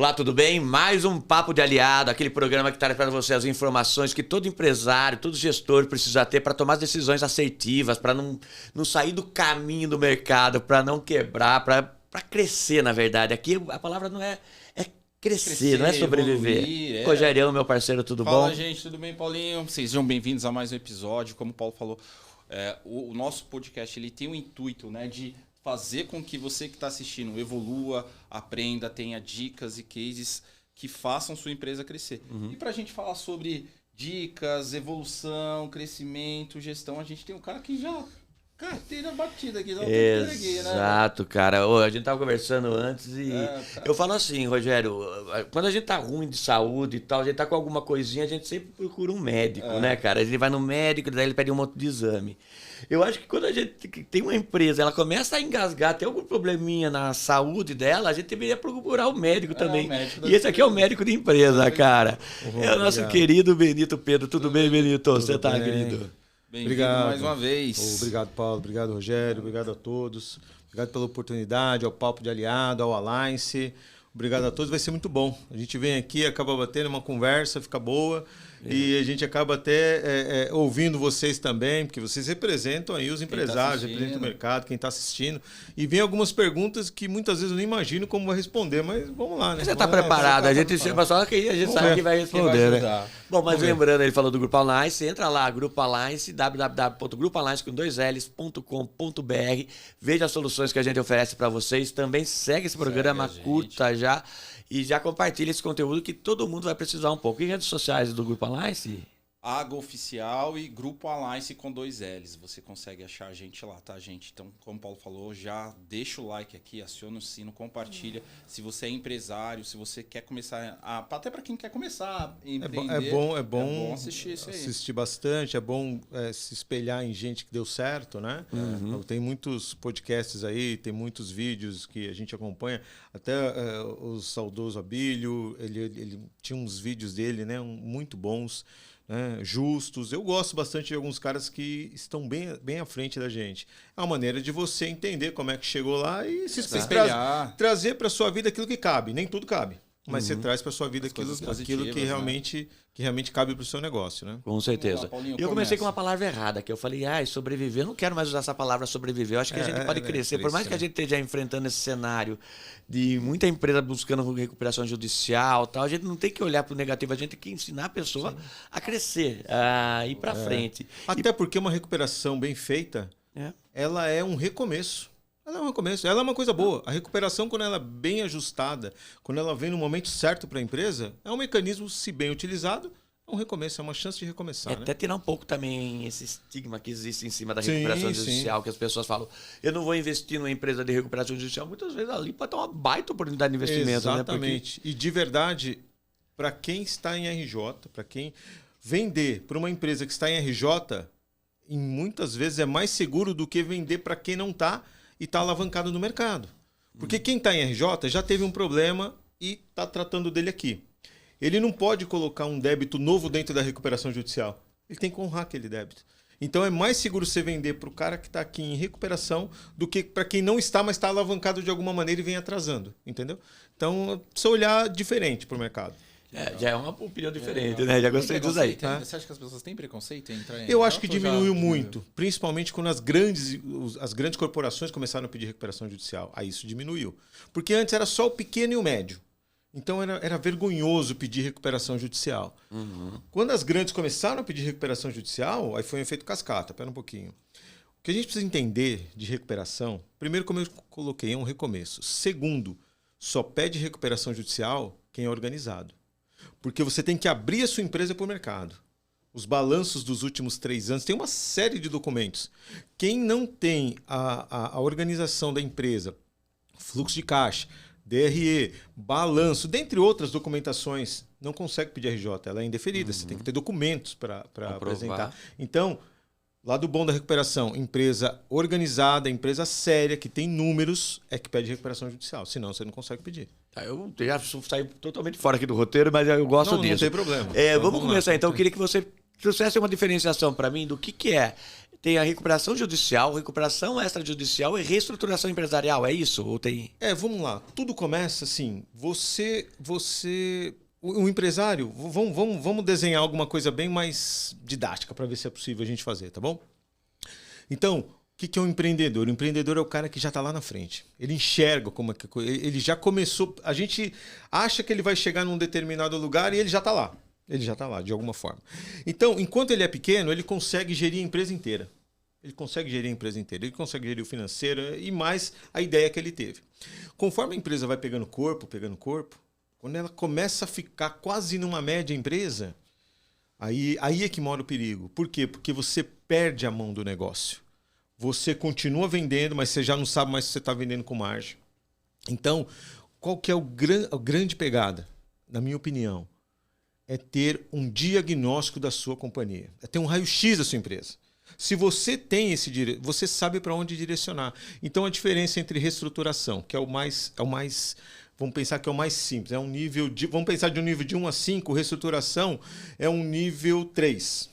Olá, tudo bem? Mais um Papo de Aliado, aquele programa que traz para você as informações que todo empresário, todo gestor precisa ter para tomar decisões assertivas, para não sair do caminho do mercado, para não quebrar, para crescer, na verdade. Aqui a palavra não é crescer, não é sobreviver. Evoluir, Rogério, meu parceiro, tudo Fala, bom? gente, tudo bem, Paulinho? Sejam bem-vindos a mais um episódio. Como o Paulo falou, o nosso podcast ele tem o intuito, né, de fazer com que você que está assistindo evolua, aprenda, tenha dicas e cases que façam sua empresa crescer. E para a gente falar sobre dicas, evolução, crescimento, gestão, a gente tem um cara que já... Carteira batida aqui, não tem peguei, né? Exato, cara. Ô, a gente tava conversando antes e eu falo assim, Rogério, quando a gente tá ruim de saúde e tal, a gente tá com alguma coisinha, a gente sempre procura um médico, né, cara? A gente vai no médico, daí ele pede um monte de exame. Eu acho que quando a gente tem uma empresa, ela começa a engasgar, tem algum probleminha na saúde dela, a gente deveria procurar o médico também. E esse aqui é o médico de empresa, cara. É o nosso querido Benito Pedro. Tudo bem, Benito? Você tá, querido? Bem-vindo mais uma vez. Obrigado, Paulo. Obrigado, Rogério. Obrigado a todos. Obrigado pela oportunidade, ao Papo de Aliado, ao Alliance. Obrigado a todos. Vai ser muito bom. A gente vem aqui, acaba batendo uma conversa, fica boa. E a gente acaba até ouvindo vocês também, porque vocês representam aí os empresários, representam o mercado, quem está assistindo. E vem algumas perguntas que muitas vezes eu nem imagino como vai responder, mas vamos lá, né? Você está preparado, a gente chama só que a gente sabe que vai responder, né? Bom, mas lembrando, ele falou do Grupo Alliance, entra lá, Grupo Alliance, www.grupoalliance.com.br, veja as soluções que a gente oferece para vocês, também segue esse programa, curta já. E já compartilha esse conteúdo que todo mundo vai precisar um pouco. E redes sociais do Grupo Alliance? Água Oficial e Grupo Alliance com 2 L's. Você consegue achar a gente lá, tá, gente? Então, como o Paulo falou, já deixa o like aqui, aciona o sino, compartilha. Se você é empresário, se você quer começar até para quem quer começar a empreender. É bom assistir isso aí. Assistir bastante, é bom se espelhar em gente que deu certo, né? Então, tem muitos podcasts aí, tem muitos vídeos que a gente acompanha. Até o saudoso Abílio, ele tinha uns vídeos dele, né, muito bons. Né, justos. Eu gosto bastante de alguns caras que estão bem à frente da gente. É uma maneira de você entender como é que chegou lá e se espelhar. Trazer para sua vida aquilo que cabe. Nem tudo cabe, mas você traz para sua vida aquilo que realmente cabe para o seu negócio, né? Com certeza. Paulinho, eu comecei com uma palavra errada, que eu falei, sobreviver. Eu não quero mais usar essa palavra sobreviver. Eu acho que a gente pode crescer. Por mais que a gente esteja enfrentando esse cenário de muita empresa buscando recuperação judicial, tal, a gente não tem que olhar para o negativo, a gente tem que ensinar a pessoa a crescer, a ir para frente. Até porque uma recuperação bem feita, ela é um recomeço. Ela é um recomeço. Ela é uma coisa boa. A recuperação, quando ela é bem ajustada, quando ela vem no momento certo para a empresa, é um mecanismo, se bem utilizado, é um recomeço, é uma chance de recomeçar. Até tirar um pouco também esse estigma que existe em cima da recuperação judicial, que as pessoas falam, eu não vou investir numa empresa de recuperação judicial. Muitas vezes ali pode ter uma baita oportunidade de investimento. Exatamente. Né? Porque... E de verdade, para quem está em RJ, para quem vender para uma empresa que está em RJ, muitas vezes é mais seguro do que vender para quem não está e está alavancado no mercado. Porque quem está em RJ já teve um problema e está tratando dele aqui. Ele não pode colocar um débito novo dentro da recuperação judicial. Ele tem que honrar aquele débito. Então é mais seguro você vender para o cara que está aqui em recuperação do que para quem não está, mas está alavancado de alguma maneira e vem atrasando. Entendeu? Então, precisa olhar diferente para o mercado. Já é uma opinião diferente, né? Já gostei disso aí. Você acha que as pessoas têm preconceito em entrar em... Eu acho que diminuiu muito, principalmente quando as grandes corporações começaram a pedir recuperação judicial. Aí isso diminuiu. Porque antes era só o pequeno e o médio. Então era vergonhoso pedir recuperação judicial. Quando as grandes começaram a pedir recuperação judicial, aí foi um efeito cascata. Espera um pouquinho. O que a gente precisa entender de recuperação, primeiro, como eu coloquei, é um recomeço. Segundo, só pede recuperação judicial quem é organizado. Porque você tem que abrir a sua empresa para o mercado. Os balanços dos últimos 3 anos, tem uma série de documentos. Quem não tem a organização da empresa, fluxo de caixa, DRE, balanço, dentre outras documentações, não consegue pedir RJ, ela é indeferida, você tem que ter documentos para apresentar. Então, lado bom da recuperação, empresa organizada, empresa séria, que tem números, é que pede recuperação judicial, senão você não consegue pedir. Eu já saí totalmente fora aqui do roteiro, mas eu gosto disso. Não tem problema. Vamos começar então. Eu queria que você trouxesse uma diferenciação para mim do que é tem a recuperação judicial, recuperação extrajudicial e reestruturação empresarial, é isso? Ou tem... Vamos lá. Tudo começa assim, o empresário, vamos desenhar alguma coisa bem mais didática para ver se é possível a gente fazer, tá bom? Então, o que é um empreendedor? O empreendedor é o cara que já está lá na frente. Ele enxerga como é que ele já começou. A gente acha que ele vai chegar num determinado lugar e ele já está lá. Ele já está lá, de alguma forma. Então, enquanto ele é pequeno, ele consegue gerir a empresa inteira. Ele consegue gerir o financeiro e mais a ideia que ele teve. Conforme a empresa vai pegando corpo, quando ela começa a ficar quase numa média empresa, aí é que mora o perigo. Por quê? Porque você perde a mão do negócio. Você continua vendendo, mas você já não sabe mais se você está vendendo com margem. Então, qual que é a grande pegada, na minha opinião? É ter um diagnóstico da sua companhia. É ter um raio-x da sua empresa. Se você tem você sabe para onde direcionar. Então, a diferença entre reestruturação, que é o mais vamos pensar que é o mais simples, vamos pensar de um nível de 1 a 5, reestruturação é um nível 3.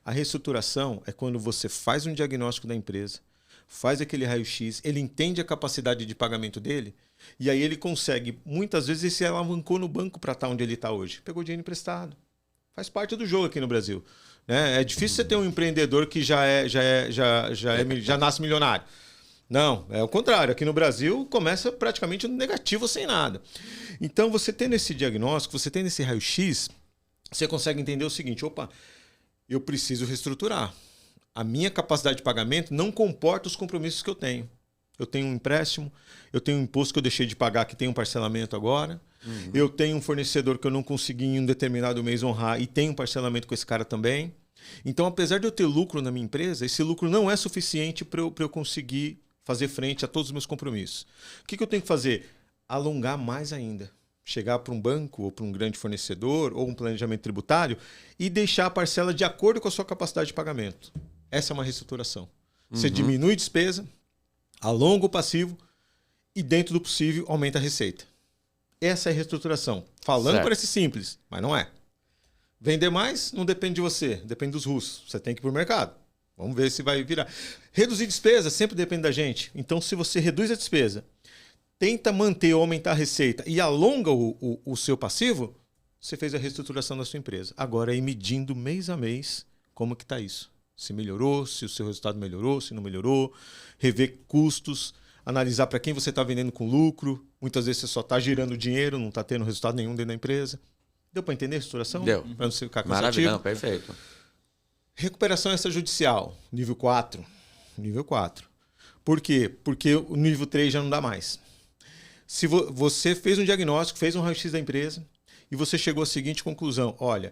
A reestruturação é quando você faz um diagnóstico da empresa, faz aquele raio-x, ele entende a capacidade de pagamento dele, e aí ele consegue, muitas vezes, ele se alavancou no banco para estar onde ele está hoje. Pegou dinheiro emprestado. Faz parte do jogo aqui no Brasil. Né? É difícil você ter um empreendedor que já nasce milionário. Não, é o contrário. Aqui no Brasil começa praticamente no negativo, sem nada. Então, você tendo esse diagnóstico, você tendo esse raio-x, você consegue entender o seguinte: opa, eu preciso reestruturar. A minha capacidade de pagamento não comporta os compromissos que eu tenho. Eu tenho um empréstimo, eu tenho um imposto que eu deixei de pagar, que tem um parcelamento agora. Eu tenho um fornecedor que eu não consegui em um determinado mês honrar e tem um parcelamento com esse cara também. Então, apesar de eu ter lucro na minha empresa, esse lucro não é suficiente para eu conseguir fazer frente a todos os meus compromissos. O que eu tenho que fazer? Alongar mais ainda. Chegar para um banco ou para um grande fornecedor ou um planejamento tributário e deixar a parcela de acordo com a sua capacidade de pagamento. Essa é uma reestruturação. Você diminui despesa, alonga o passivo e, dentro do possível, aumenta a receita. Essa é a reestruturação. Falando parece simples, mas não é. Vender mais não depende de você, depende dos russos. Você tem que ir para o mercado. Vamos ver se vai virar. Reduzir despesa sempre depende da gente. Então, se você reduz a despesa, tenta manter ou aumentar a receita e alonga o seu passivo, você fez a reestruturação da sua empresa. Agora, ir medindo mês a mês como que está isso. Se melhorou, se o seu resultado melhorou, se não melhorou. Rever custos, analisar para quem você está vendendo com lucro. Muitas vezes você só está girando dinheiro, não está tendo resultado nenhum dentro da empresa. Deu para entender a reestruturação? Deu. Para não ficar cansativo. Maravilha, não, perfeito. Recuperação extrajudicial, nível 4. Nível 4. Por quê? Porque o nível 3 já não dá mais. Se você fez um diagnóstico, fez um raio-x da empresa e você chegou à seguinte conclusão: olha,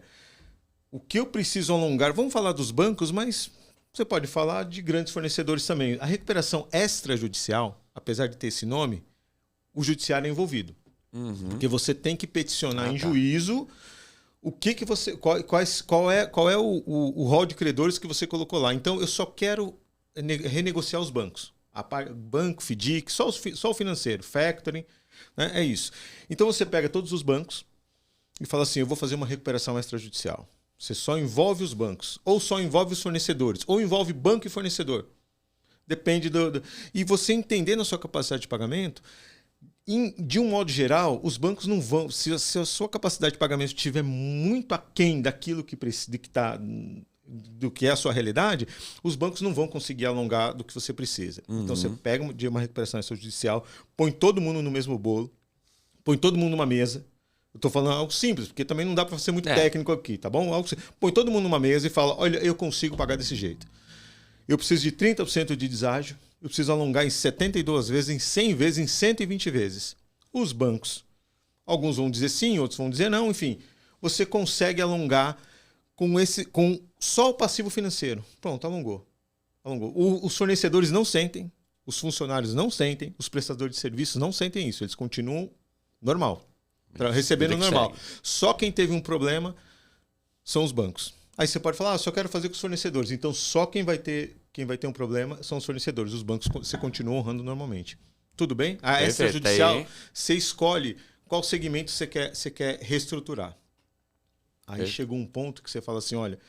o que eu preciso alongar, vamos falar dos bancos, mas você pode falar de grandes fornecedores também. A recuperação extrajudicial, apesar de ter esse nome, o judiciário é envolvido. Porque você tem que peticionar em juízo o que você. Qual é o rol de credores que você colocou lá. Então, eu só quero renegociar os bancos. Banco, FDIC, só o financeiro, factoring, né? É isso. Então, você pega todos os bancos e fala assim: eu vou fazer uma recuperação extrajudicial. Você só envolve os bancos, ou só envolve os fornecedores, ou envolve banco e fornecedor. Depende E você entender na sua capacidade de pagamento. De um modo geral, os bancos não vão. Se a sua capacidade de pagamento estiver muito aquém daquilo do que é a sua realidade, os bancos não vão conseguir alongar do que você precisa. Então você pega uma recuperação extrajudicial, põe todo mundo no mesmo bolo, põe todo mundo numa mesa. Eu estou falando algo simples, porque também não dá para ser muito técnico aqui, tá bom? Põe todo mundo numa mesa e fala: olha, eu consigo pagar desse jeito. Eu preciso de 30% de deságio. Eu preciso alongar em 72 vezes, em 100 vezes, em 120 vezes. Os bancos, alguns vão dizer sim, outros vão dizer não, enfim. Você consegue alongar com só o passivo financeiro. Pronto, alongou. Os fornecedores não sentem, os funcionários não sentem, os prestadores de serviços não sentem isso. Eles continuam normal, recebendo normal. Só quem teve um problema são os bancos. Aí você pode falar: só quero fazer com os fornecedores. Então, só quem vai ter um problema são os fornecedores. Os bancos você continua honrando normalmente. Tudo bem? A extrajudicial, você escolhe qual segmento você quer reestruturar. Aí chegou um ponto que você fala assim: olha,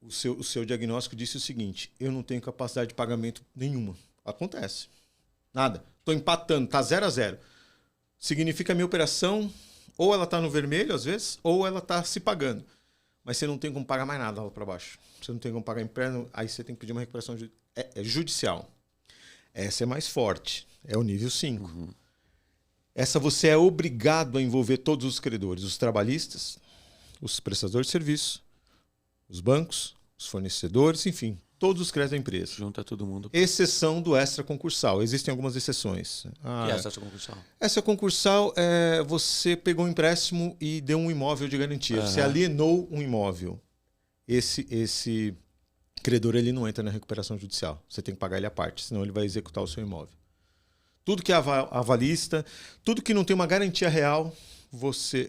o seu diagnóstico disse o seguinte: eu não tenho capacidade de pagamento nenhuma. Acontece. Nada. Estou empatando, está 0-0. Significa que a minha operação, ou ela está no vermelho, às vezes, ou ela está se pagando. Mas você não tem como pagar mais nada lá para baixo. Você não tem como pagar empresa, aí você tem que pedir uma recuperação judicial. Essa é mais forte. É o nível 5. Essa você é obrigado a envolver todos os credores. Os trabalhistas, os prestadores de serviço, os bancos, os fornecedores, enfim, todos os créditos da empresa. Junta todo mundo. Exceção do extraconcursal. Existem algumas exceções. O que é extraconcursal? Extraconcursal é você pegou um empréstimo e deu um imóvel de garantia. Você alienou um imóvel. Esse credor ele não entra na recuperação judicial. Você tem que pagar ele à parte, senão ele vai executar o seu imóvel. Tudo que é avalista, tudo que não tem uma garantia real, você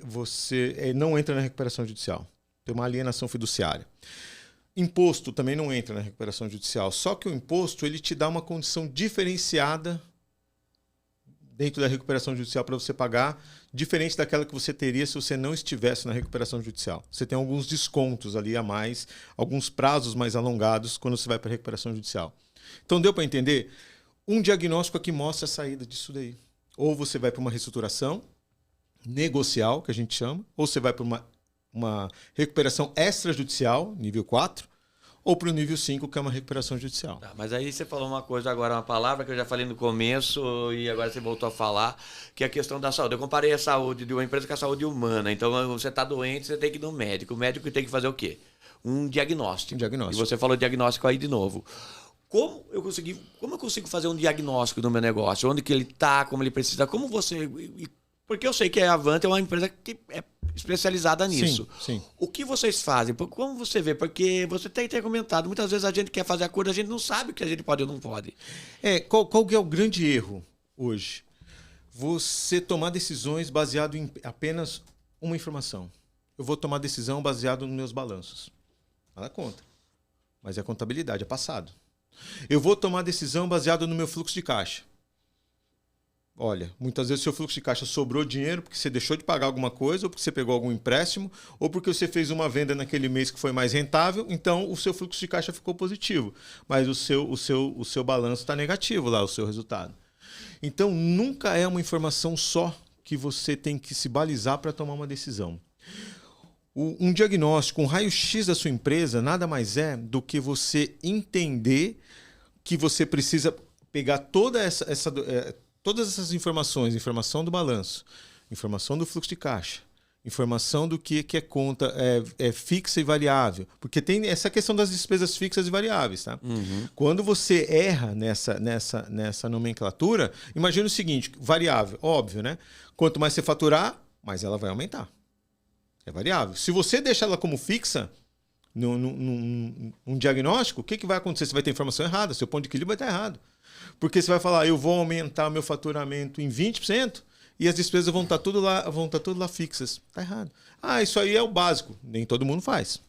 não entra na recuperação judicial. Tem uma alienação fiduciária. Imposto também não entra na recuperação judicial. Só que o imposto ele te dá uma condição diferenciada dentro da recuperação judicial para você pagar, diferente daquela que você teria se você não estivesse na recuperação judicial. Você tem alguns descontos ali a mais, alguns prazos mais alongados quando você vai para a recuperação judicial. Então deu para entender? Um diagnóstico aqui mostra a saída disso daí. Ou você vai para uma reestruturação negocial, que a gente chama, ou você vai para uma recuperação extrajudicial, nível 4, ou para o nível 5, que é uma recuperação judicial. Tá, mas aí você falou uma coisa agora, uma palavra que eu já falei no começo e agora você voltou a falar, que é a questão da saúde. Eu comparei a saúde de uma empresa com a saúde humana. Então, você está doente, você tem que ir no médico. O médico tem que fazer o quê? Um diagnóstico. E você falou diagnóstico aí de novo. Como eu consigo fazer um diagnóstico do meu negócio? Onde que ele está, como ele precisa, como você... Porque eu sei que a Avante é uma empresa que é especializada nisso. Sim. O que vocês fazem? Como você vê? Porque você tem que ter comentado. Muitas vezes a gente quer fazer a cura, a gente não sabe o que a gente pode ou não pode. Qual que é o grande erro hoje? Você tomar decisões baseado em apenas uma informação. Eu vou tomar decisão baseado nos meus balanços. Nada conta. Mas é contabilidade, é passado. Eu vou tomar decisão baseado no meu fluxo de caixa. Olha, muitas vezes o seu fluxo de caixa sobrou dinheiro porque você deixou de pagar alguma coisa, ou porque você pegou algum empréstimo, ou porque você fez uma venda naquele mês que foi mais rentável, então o seu fluxo de caixa ficou positivo. Mas o seu balanço está negativo lá, o seu resultado. Então, nunca é uma informação só que você tem que se balizar para tomar uma decisão. Um diagnóstico, um raio-x da sua empresa, nada mais é do que você entender que você precisa pegar todas essas informações, informação do balanço, informação do fluxo de caixa, informação do que é conta fixa e variável. Porque tem essa questão das despesas fixas e variáveis. Tá? Quando você erra nessa nomenclatura, imagina o seguinte, variável, óbvio, né? Quanto mais você faturar, mais ela vai aumentar. É variável. Se você deixar ela como fixa, num diagnóstico, o que vai acontecer? Você vai ter informação errada, seu ponto de equilíbrio vai estar errado. Porque você vai falar, eu vou aumentar meu faturamento em 20% e as despesas vão estar tudo lá fixas. Está errado. Isso aí é o básico. Nem todo mundo faz.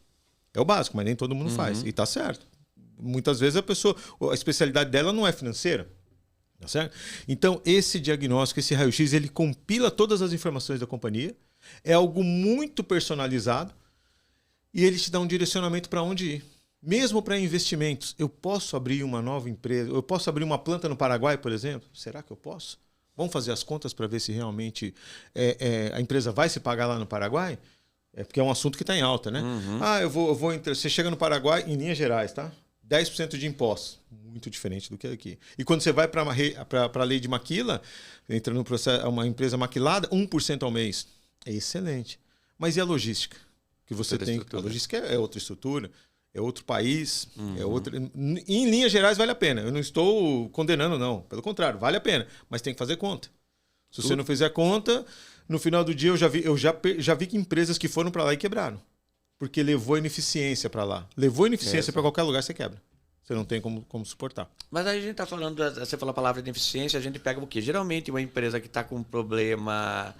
É o básico, mas nem todo mundo faz. E está certo. Muitas vezes a especialidade dela não é financeira. Tá certo? Então, esse diagnóstico, esse raio-x, ele compila todas as informações da companhia. É algo muito personalizado e ele te dá um direcionamento para onde ir. Mesmo para investimentos, eu posso abrir uma nova empresa, eu posso abrir uma planta no Paraguai, por exemplo? Será que eu posso? Vamos fazer as contas para ver se realmente a empresa vai se pagar lá no Paraguai? Porque é um assunto que está em alta, né? Você chega no Paraguai, em linhas gerais, tá? 10% de impostos. Muito diferente do que aqui. E quando você vai para a lei de maquila, entra no processo, uma empresa maquilada, 1% ao mês. É excelente. Mas e a logística? Que você tem? A logística é outra estrutura. É outro país, é outra... Em linhas gerais, vale a pena. Eu não estou condenando, não. Pelo contrário, vale a pena. Mas tem que fazer conta. Se você não fizer conta, no final do dia eu já vi que empresas que foram para lá e quebraram. Porque levou ineficiência para lá. Levou ineficiência para qualquer lugar, você quebra. Você não tem como suportar. Mas aí a gente está falando... Você falou a palavra ineficiência, a gente pega o quê? Geralmente uma empresa que está com um problema...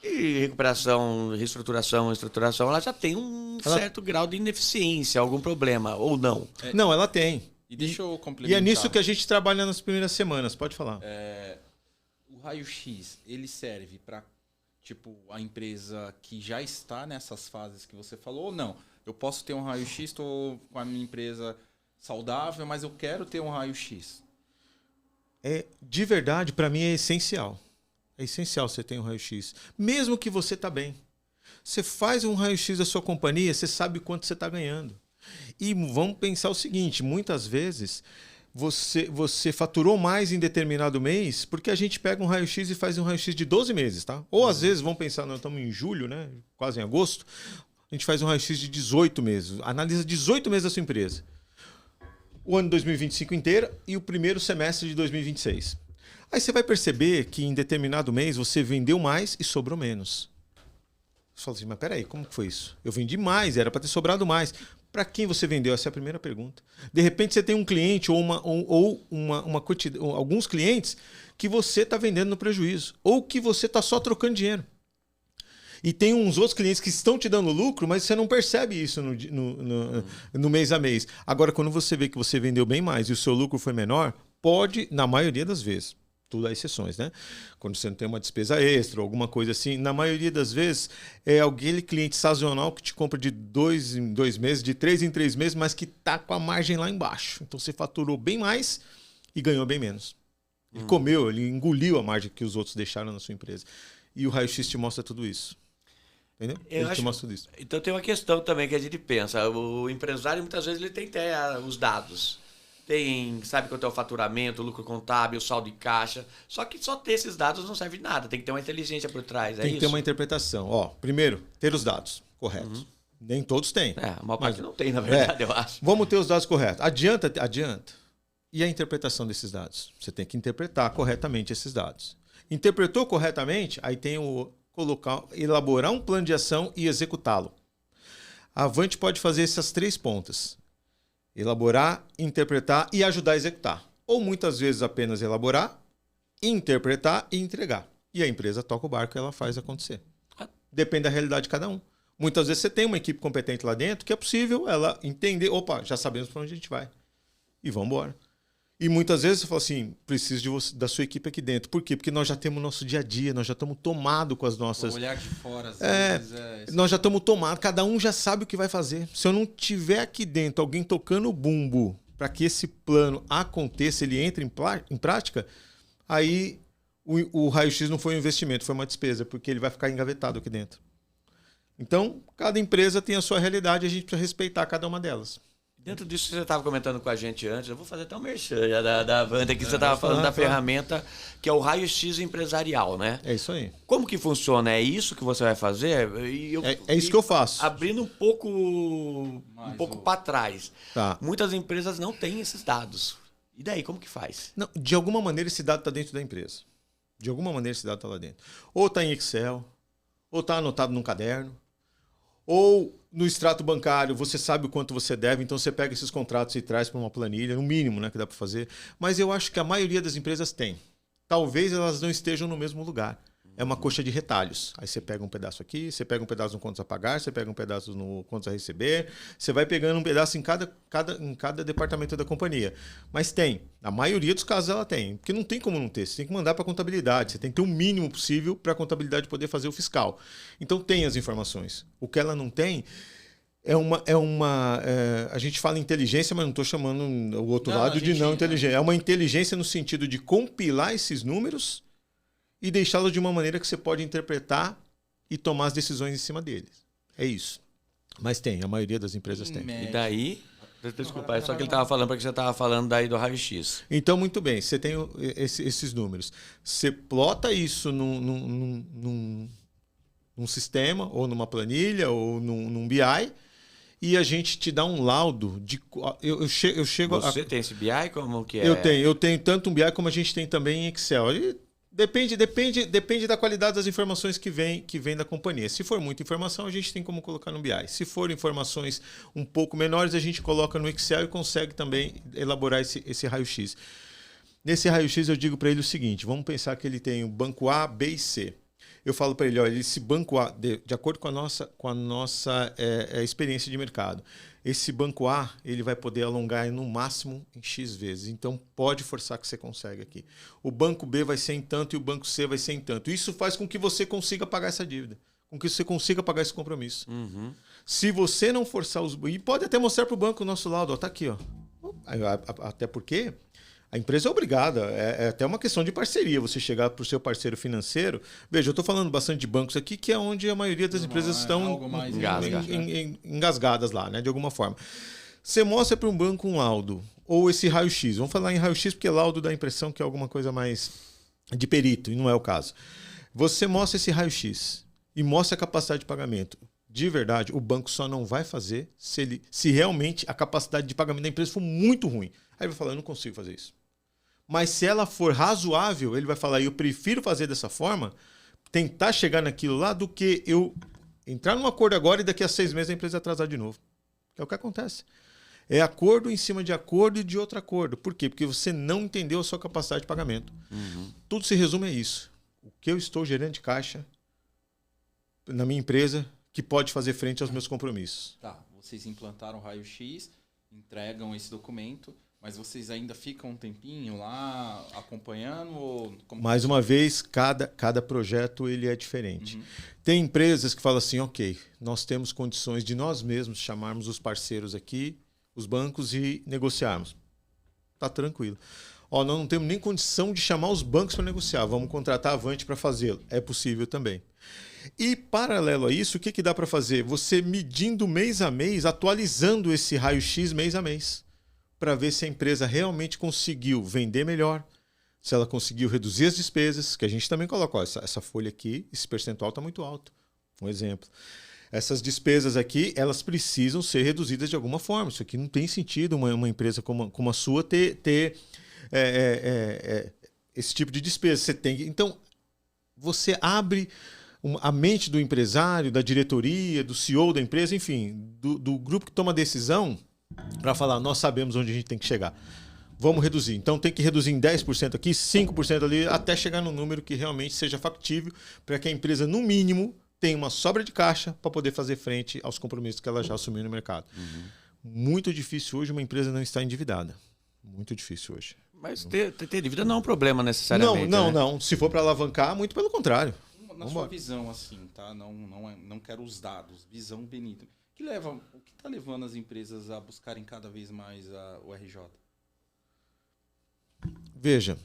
E recuperação, reestruturação, estruturação, ela já tem um certo grau de ineficiência, algum problema, ou não? Não, ela tem. E deixa eu complementar. E é nisso que a gente trabalha nas primeiras semanas, pode falar. O raio-x, ele serve para a empresa que já está nessas fases que você falou ou não? Eu posso ter um raio-x, estou com a minha empresa saudável, mas eu quero ter um raio-x. De verdade, para mim é essencial. É essencial você ter um raio-x. Mesmo que você está bem. Você faz um raio-x da sua companhia, você sabe quanto você está ganhando. E vamos pensar o seguinte, muitas vezes você faturou mais em determinado mês porque a gente pega um raio-x e faz um raio-x de 12 meses, tá? Ou às vezes, vamos pensar, nós estamos em julho, né? Quase em agosto, a gente faz um raio-x de 18 meses. Analisa 18 meses da sua empresa. O ano de 2025 inteiro e o primeiro semestre de 2026. Aí você vai perceber que em determinado mês você vendeu mais e sobrou menos. Você fala assim, mas peraí, como que foi isso? Eu vendi mais, era para ter sobrado mais. Para quem você vendeu? Essa é a primeira pergunta. De repente você tem um cliente ou alguns clientes que você está vendendo no prejuízo ou que você está só trocando dinheiro. E tem uns outros clientes que estão te dando lucro, mas você não percebe isso no mês a mês. Agora, quando você vê que você vendeu bem mais e o seu lucro foi menor, pode, na maioria das vezes, tudo há exceções, né? Quando você não tem uma despesa extra ou alguma coisa assim, na maioria das vezes é aquele cliente sazonal que te compra de 2 em 2 meses, de 3 em 3 meses, mas que está com a margem lá embaixo. Então você faturou bem mais e ganhou bem menos. Ele comeu, ele engoliu a margem que os outros deixaram na sua empresa. E o raio-x te mostra tudo isso. Entendeu? Ele te mostra tudo isso. Então tem uma questão também que a gente pensa. O empresário muitas vezes ele tem os dados. Sabe quanto é o faturamento, o lucro contábil, o saldo de caixa. Só que só ter esses dados não serve de nada. Tem que ter uma inteligência por trás. Tem que ter uma interpretação. Primeiro, ter os dados corretos. Nem todos têm. A maior parte não tem, na verdade, eu acho. Vamos ter os dados corretos. Adianta. E a interpretação desses dados? Você tem que interpretar corretamente esses dados. Interpretou corretamente, aí tem elaborar um plano de ação e executá-lo. A Avante pode fazer essas 3 pontas. Elaborar, interpretar e ajudar a executar. Ou muitas vezes apenas elaborar, interpretar e entregar. E a empresa toca o barco e ela faz acontecer. Depende da realidade de cada um. Muitas vezes você tem uma equipe competente lá dentro que é possível ela entender, já sabemos para onde a gente vai. E vamos embora. E muitas vezes você fala assim, preciso da sua equipe aqui dentro. Por quê? Porque nós já temos o nosso dia a dia, nós já estamos tomados com as nossas... O olhar de fora, às vezes. Nós já estamos tomados, cada um já sabe o que vai fazer. Se eu não tiver aqui dentro alguém tocando o bumbo para que esse plano aconteça, ele entre em prática, aí o raio-x não foi um investimento, foi uma despesa, porque ele vai ficar engavetado aqui dentro. Então, cada empresa tem a sua realidade e a gente precisa respeitar cada uma delas. Dentro disso que você estava comentando com a gente antes, eu vou fazer até um merchan já da Avante, que você estava falando da ferramenta que é o raio-x empresarial, né? É isso aí. Como que funciona? É isso que você vai fazer? É isso que eu faço. Abrindo um pouco para trás. Tá. Muitas empresas não têm esses dados. E daí, como que faz? Não, de alguma maneira esse dado está dentro da empresa. De alguma maneira esse dado está lá dentro. Ou está em Excel, ou está anotado num caderno, ou no extrato bancário você sabe o quanto você deve, então você pega esses contratos e traz para uma planilha, no mínimo, né, que dá para fazer. Mas eu acho que a maioria das empresas tem. Talvez elas não estejam no mesmo lugar. É uma coxa de retalhos. Aí você pega um pedaço aqui, você pega um pedaço no contas a pagar, você pega um pedaço no contas a receber, você vai pegando um pedaço em cada departamento da companhia. Mas tem. Na maioria dos casos ela tem. Porque não tem como não ter. Você tem que mandar para a contabilidade. Você tem que ter o mínimo possível para a contabilidade poder fazer o fiscal. Então tem as informações. O que ela não tem a gente fala inteligência, mas não estou chamando o outro lado de não inteligência. É uma inteligência no sentido de compilar esses números e deixá-los de uma maneira que você pode interpretar e tomar as decisões em cima deles. É isso. Mas tem, a maioria das empresas tem. E daí... Desculpa, é só que ele estava falando, porque você estava falando daí do raio-x. Então, muito bem, você tem esses números. Você plota isso num sistema, ou numa planilha, ou num BI, e a gente te dá um laudo de... Eu chego Você tem esse BI? Como que é? Eu tenho tanto um BI como a gente tem também em Excel. E depende da qualidade das informações que vem da companhia. Se for muita informação, a gente tem como colocar no BI. Se for informações um pouco menores, a gente coloca no Excel e consegue também elaborar esse raio-x. Nesse raio-x eu digo para ele o seguinte, vamos pensar que ele tem o banco A, B e C. Eu falo para ele, olha, esse banco A, de acordo com a nossa experiência de mercado, esse banco A ele vai poder alongar no máximo em X vezes. Então, pode forçar que você consegue aqui. O banco B vai ser em tanto e o banco C vai ser em tanto. Isso faz com que você consiga pagar essa dívida, com que você consiga pagar esse compromisso. Se você não forçar os... E pode até mostrar para o banco o nosso laudo. Está aqui. Ó. Até porque a empresa é obrigada. É até uma questão de parceria. Você chegar para o seu parceiro financeiro... Veja, eu estou falando bastante de bancos aqui, que é onde a maioria das empresas estão engasgadas lá, né? De alguma forma. Você mostra para um banco um laudo, ou esse raio-x. Vamos falar em raio-x porque laudo dá a impressão que é alguma coisa mais de perito, e não é o caso. Você mostra esse raio-x e mostra a capacidade de pagamento. De verdade, o banco só não vai fazer se realmente a capacidade de pagamento da empresa for muito ruim. Aí ele vai falar, eu não consigo fazer isso. Mas se ela for razoável, ele vai falar, eu prefiro fazer dessa forma, tentar chegar naquilo lá, do que eu entrar num acordo agora e daqui a 6 meses a empresa atrasar de novo. É o que acontece. É acordo em cima de acordo e de outro acordo. Por quê? Porque você não entendeu a sua capacidade de pagamento. Tudo se resume a isso. O que eu estou gerando de caixa na minha empresa que pode fazer frente aos meus compromissos. Tá, vocês implantaram o raio-x, entregam esse documento, mas vocês ainda ficam um tempinho lá acompanhando? Ou mais uma vez, cada projeto ele é diferente. Tem empresas que falam assim, ok, nós temos condições de nós mesmos chamarmos os parceiros aqui, os bancos, e negociarmos. Tá tranquilo. Nós não temos nem condição de chamar os bancos para negociar, vamos contratar a Avante para fazê-lo. É possível também. E, paralelo a isso, o que dá para fazer? Você medindo mês a mês, atualizando esse raio-x mês a mês, para ver se a empresa realmente conseguiu vender melhor, se ela conseguiu reduzir as despesas, que a gente também coloca, essa folha aqui, esse percentual está muito alto. Um exemplo. Essas despesas aqui, elas precisam ser reduzidas de alguma forma. Isso aqui não tem sentido uma empresa como a sua ter esse tipo de despesa. Você tem. Então, você abre a mente do empresário, da diretoria, do CEO da empresa, enfim, do grupo que toma a decisão, para falar, nós sabemos onde a gente tem que chegar. Vamos reduzir. Então tem que reduzir em 10% aqui, 5% ali, até chegar no número que realmente seja factível, para que a empresa, no mínimo, tenha uma sobra de caixa para poder fazer frente aos compromissos que ela já assumiu no mercado. Muito difícil hoje uma empresa não estar endividada. Muito difícil hoje. Mas ter dívida não é um problema necessariamente. Não. Se for para alavancar, muito pelo contrário. Na sua visão, assim, tá? Não quero os dados, visão Benito. O que está levando as empresas a buscarem cada vez mais o RJ? Veja,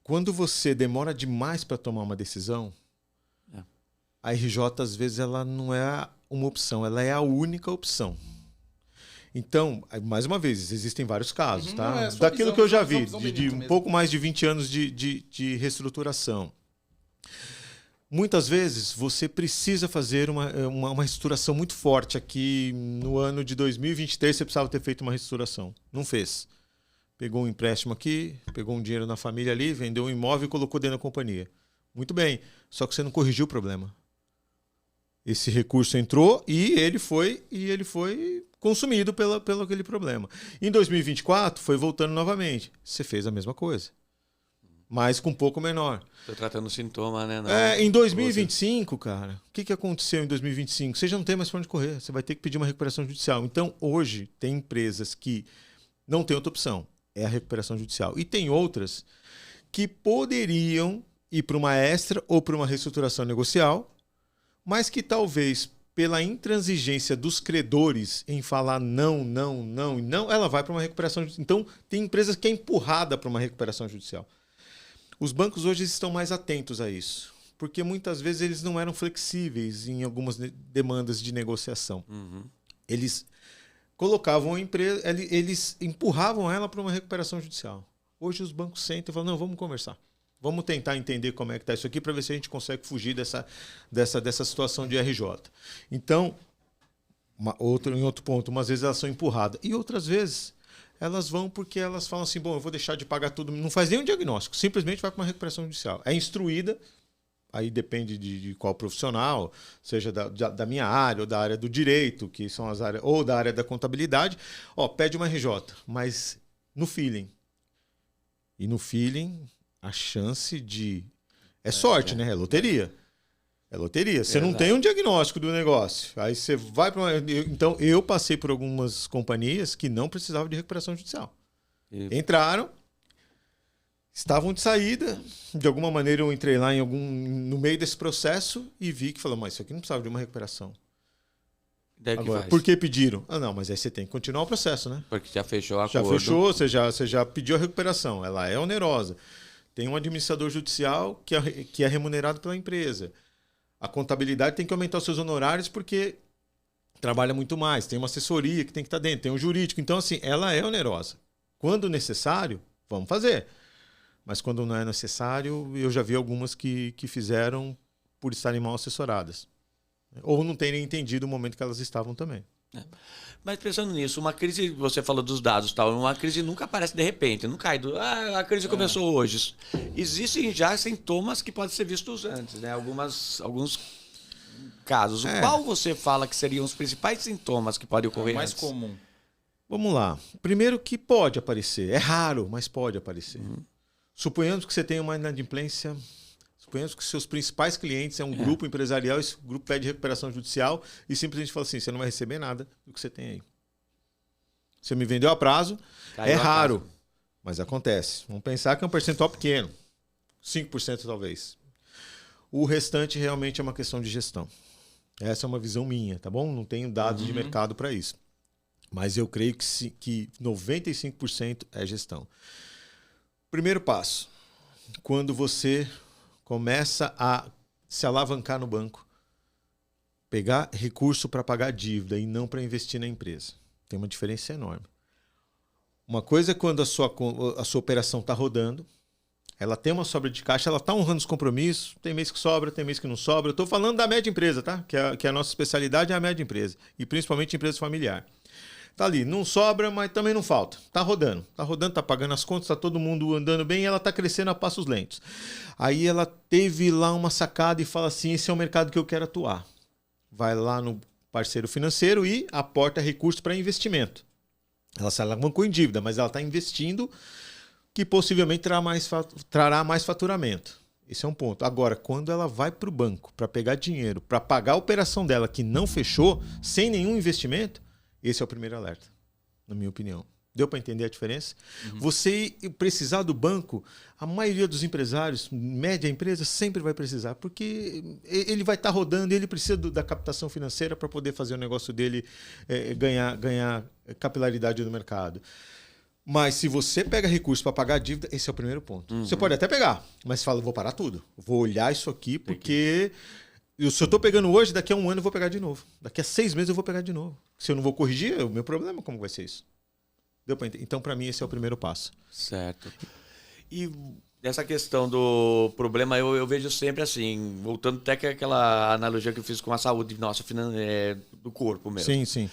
quando você demora demais para tomar uma decisão, a RJ, às vezes, ela não é uma opção, ela é a única opção. Então, mais uma vez, existem vários casos, tá? Daquilo que eu já vi, de um pouco mais de 20 anos de reestruturação. Muitas vezes você precisa fazer uma reestruturação muito forte. Aqui no ano de 2023 você precisava ter feito uma reestruturação. Não fez. Pegou um empréstimo aqui, pegou um dinheiro na família ali, vendeu um imóvel e colocou dentro da companhia. Muito bem, só que você não corrigiu o problema. Esse recurso entrou e ele foi consumido pelo aquele problema. Em 2024 foi voltando novamente. Você fez a mesma coisa, mas com um pouco menor. Estou tratando o sintoma, né? Em 2025, cara, o que aconteceu em 2025? Você já não tem mais para onde correr. Você vai ter que pedir uma recuperação judicial. Então, hoje, tem empresas que não têm outra opção. É a recuperação judicial. E tem outras que poderiam ir para uma extra ou para uma reestruturação negocial, mas que talvez, pela intransigência dos credores em falar não, ela vai para uma recuperação judicial. Então, tem empresas que é empurrada para uma recuperação judicial. Os bancos hoje estão mais atentos a isso, porque muitas vezes eles não eram flexíveis em algumas demandas de negociação. Eles colocavam a empresa, eles empurravam ela para uma recuperação judicial. Hoje os bancos sentam e falam, não, vamos conversar. Vamos tentar entender como é que está isso aqui para ver se a gente consegue fugir dessa situação de RJ. Então, em outro ponto, umas vezes elas são empurradas. E outras vezes elas vão porque elas falam assim, bom, eu vou deixar de pagar tudo. Não faz nenhum diagnóstico, simplesmente vai para uma recuperação judicial. É instruída, aí depende de qual profissional, seja da minha área ou da área do direito, que são as áreas, ou da área da contabilidade. Pede uma RJ, mas no feeling. E no feeling, a chance de... É sorte, né? É loteria. É loteria. Você não tem um diagnóstico do negócio. Aí você vai para uma... Então, eu passei por algumas companhias que não precisavam de recuperação judicial. Entraram, estavam de saída. De alguma maneira, eu entrei lá no meio desse processo e vi que falou, mas isso aqui não precisava de uma recuperação. Agora, por que pediram? Não, mas aí você tem que continuar o processo, né? Porque já fechou a acordo. Já fechou, você já pediu a recuperação. Ela é onerosa. Tem um administrador judicial que é remunerado pela empresa. A contabilidade tem que aumentar os seus honorários porque trabalha muito mais. Tem uma assessoria que tem que estar dentro, tem um jurídico. Então, assim, ela é onerosa. Quando necessário, vamos fazer. Mas quando não é necessário, eu já vi algumas que fizeram por estarem mal assessoradas. Ou não terem entendido o momento que elas estavam também. Mas pensando nisso, uma crise, você falou dos dados, tal, uma crise nunca aparece de repente, não cai a crise começou hoje. Existem já sintomas que podem ser vistos antes, né? Alguns casos. Qual você fala que seriam os principais sintomas que podem ocorrer mais antes? comum? Vamos lá. Primeiro que pode aparecer. É raro, mas pode aparecer. Suponhamos que você tenha uma inadimplência. Suponhamos que seus principais clientes é um grupo empresarial, esse grupo pede recuperação judicial e simplesmente fala assim, você não vai receber nada do que você tem aí. Você me vendeu a prazo, é raro, mas acontece. Vamos pensar que é um percentual pequeno, 5% talvez. O restante realmente é uma questão de gestão. Essa é uma visão minha, tá bom? Não tenho dados de mercado para isso. Mas eu creio que 95% é gestão. Primeiro passo, quando você começa a se alavancar no banco, pegar recurso para pagar dívida e não para investir na empresa. Tem uma diferença enorme. Uma coisa é quando a sua operação está rodando, ela tem uma sobra de caixa, ela está honrando os compromissos, tem mês que sobra, tem mês que não sobra. Eu estou falando da média empresa, tá? Que a nossa especialidade é a média empresa, e principalmente empresa familiar. Tá ali, não sobra, mas também não falta. Tá rodando, tá pagando as contas, tá todo mundo andando bem e ela tá crescendo a passos lentos. Aí ela teve lá uma sacada e fala assim, esse é o mercado que eu quero atuar. Vai lá no parceiro financeiro e aporta recurso para investimento. Ela se alavancou em dívida, mas ela está investindo que possivelmente trará mais faturamento. Esse é um ponto. Agora, quando ela vai para o banco para pegar dinheiro, para pagar a operação dela que não fechou, sem nenhum investimento, esse é o primeiro alerta, na minha opinião. Deu para entender a diferença? Você precisar do banco, a maioria dos empresários, média empresa, sempre vai precisar, porque ele vai estar rodando, ele precisa da captação financeira para poder fazer o negócio dele ganhar capilaridade no mercado. Mas se você pega recurso para pagar a dívida, esse é o primeiro ponto. Você pode até pegar, mas fala, vou parar tudo. Vou olhar isso aqui, porque se eu estou pegando hoje, daqui a um ano eu vou pegar de novo. Daqui a 6 meses eu vou pegar de novo. Se eu não vou corrigir, o meu problema, como vai ser isso? Deu pra entender? Então, para mim, esse é o primeiro passo. Certo. E essa questão do problema, eu vejo sempre assim, voltando até que aquela analogia que eu fiz com a saúde nossa, do corpo mesmo. Sim, sim.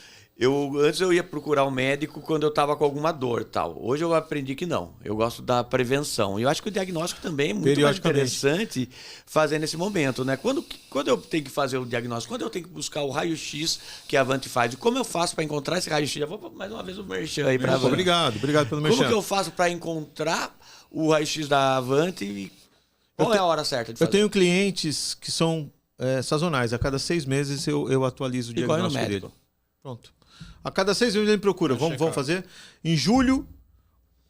Antes eu ia procurar um médico quando eu estava com alguma dor e tal. Hoje eu aprendi que não. Eu gosto da prevenção. E eu acho que o diagnóstico também é muito mais interessante fazer nesse momento, né? Quando eu tenho que fazer o diagnóstico? Quando eu tenho que buscar o raio-x que a Avante faz? Como eu faço para encontrar esse raio-x? Já vou mais uma vez o merchan aí para a Avante. Obrigado pelo merchan. Como que eu faço para encontrar o raio-x da Avante e qual é a hora certa de fazer? Eu tenho clientes que são sazonais. A cada 6 meses eu atualizo o diagnóstico dele. Pronto. A cada 6 meses ele procura. Vamos fazer? Em julho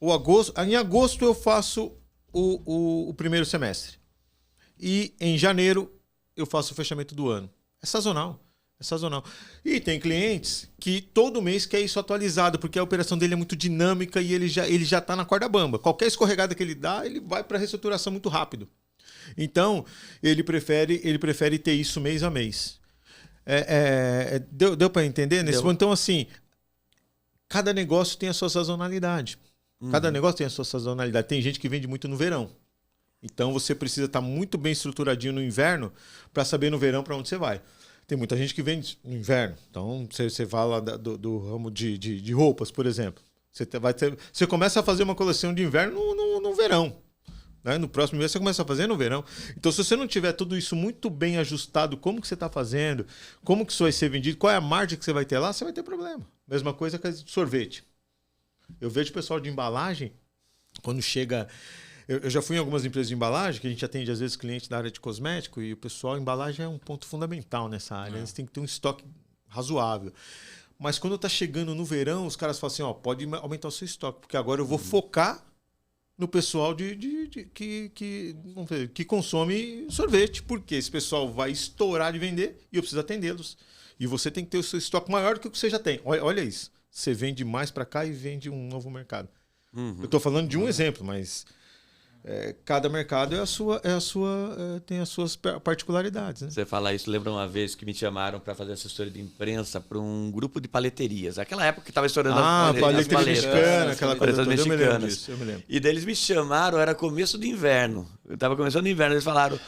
ou agosto. Em agosto eu faço o primeiro semestre. E em janeiro eu faço o fechamento do ano. É sazonal. E tem clientes que todo mês quer isso atualizado, porque a operação dele é muito dinâmica e ele já está na corda bamba. Qualquer escorregada que ele dá, ele vai para a reestruturação muito rápido. Então, ele prefere ter isso mês a mês. Deu para entender? Nesse ponto? Então, assim, cada negócio tem a sua sazonalidade. Tem gente que vende muito no verão. Então, você precisa estar muito bem estruturadinho no inverno para saber no verão para onde você vai. Tem muita gente que vende no inverno. Então, você vai lá do ramo de roupas, por exemplo. Você começa a fazer uma coleção de inverno no verão. Né? No próximo mês você começa a fazer no verão. Então, se você não tiver tudo isso muito bem ajustado, como que você está fazendo, como que isso vai ser vendido, qual é a margem que você vai ter lá, você vai ter problema. Mesma coisa com sorvete. Eu vejo o pessoal de embalagem, quando chega... Eu já fui em algumas empresas de embalagem, que a gente atende às vezes clientes da área de cosmético, e o pessoal, a embalagem é um ponto fundamental nessa área. Eles têm que ter um estoque razoável. Mas quando está chegando no verão, os caras falam assim, pode aumentar o seu estoque, porque agora eu vou focar no pessoal que consome sorvete, porque esse pessoal vai estourar de vender e eu preciso atendê-los. E você tem que ter o seu estoque maior do que o que você já tem. Olha isso. Você vende mais para cá e vende um novo mercado. Eu estou falando de um exemplo, mas cada mercado tem as suas particularidades. Né? Você falar isso, lembra uma vez que me chamaram para fazer assessoria de imprensa para um grupo de paleterias. Aquela época que estava estourando as paleteria mexicana, aquela coisa toda. Eu me lembro disso, eu me lembro. E daí eles me chamaram, era começo do inverno. Eu estava começando o inverno, eles falaram,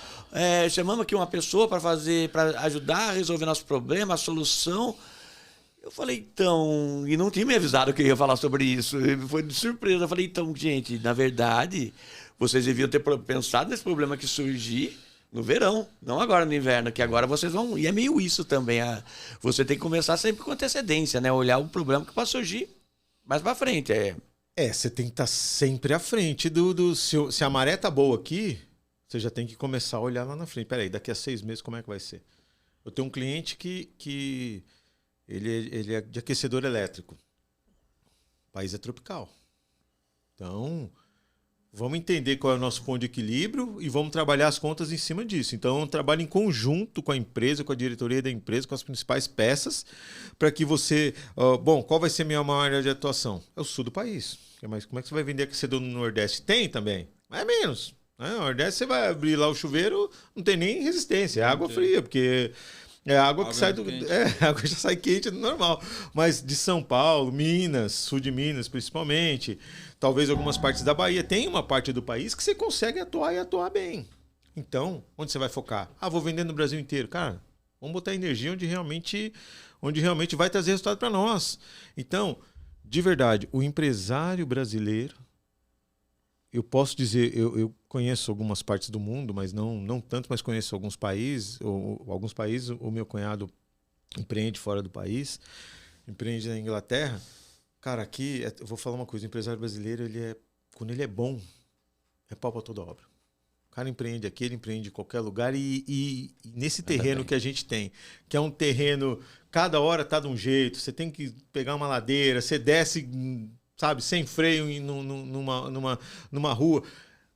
chamamos aqui uma pessoa para ajudar a resolver nosso problema, a solução. Eu falei, então, e não tinha me avisado que eu ia falar sobre isso. Foi de surpresa. Eu falei, então, gente, na verdade, vocês deviam ter pensado nesse problema que surgir no verão, não agora no inverno, que agora vocês vão... E é meio isso também. Você tem que começar sempre com antecedência, né? Olhar o problema que pode surgir mais pra frente. Você tem que estar sempre à frente se a maré tá boa aqui, você já tem que começar a olhar lá na frente. Peraí, daqui a 6 meses como é que vai ser? Eu tenho um cliente que ele é de aquecedor elétrico. O país é tropical. Então, vamos entender qual é o nosso ponto de equilíbrio e vamos trabalhar as contas em cima disso. Então, eu trabalho em conjunto com a empresa, com a diretoria da empresa, com as principais peças, para que você... qual vai ser a minha maior área de atuação? É o sul do país. Mas como é que você vai vender aquecedor no Nordeste? Tem também, mas é menos. No Nordeste, você vai abrir lá o chuveiro, não tem nem resistência, é água fria, porque... É água que sai do. A água já sai quente, normal. Mas de São Paulo, Minas, sul de Minas principalmente, talvez algumas partes da Bahia, tem uma parte do país que você consegue atuar e atuar bem. Então, onde você vai focar? Vou vender no Brasil inteiro. Cara, vamos botar energia onde realmente vai trazer resultado para nós. Então, de verdade, o empresário brasileiro, eu posso dizer, eu conheço algumas partes do mundo, mas não tanto, mas conheço alguns países. O meu cunhado empreende fora do país, empreende na Inglaterra. Cara, aqui, eu vou falar uma coisa, o empresário brasileiro, quando ele é bom, é pau pra toda obra. O cara empreende aqui, ele empreende em qualquer lugar e nesse terreno que a gente tem, que é um terreno, cada hora tá de um jeito, você tem que pegar uma ladeira, você desce... sabe, sem freio numa rua.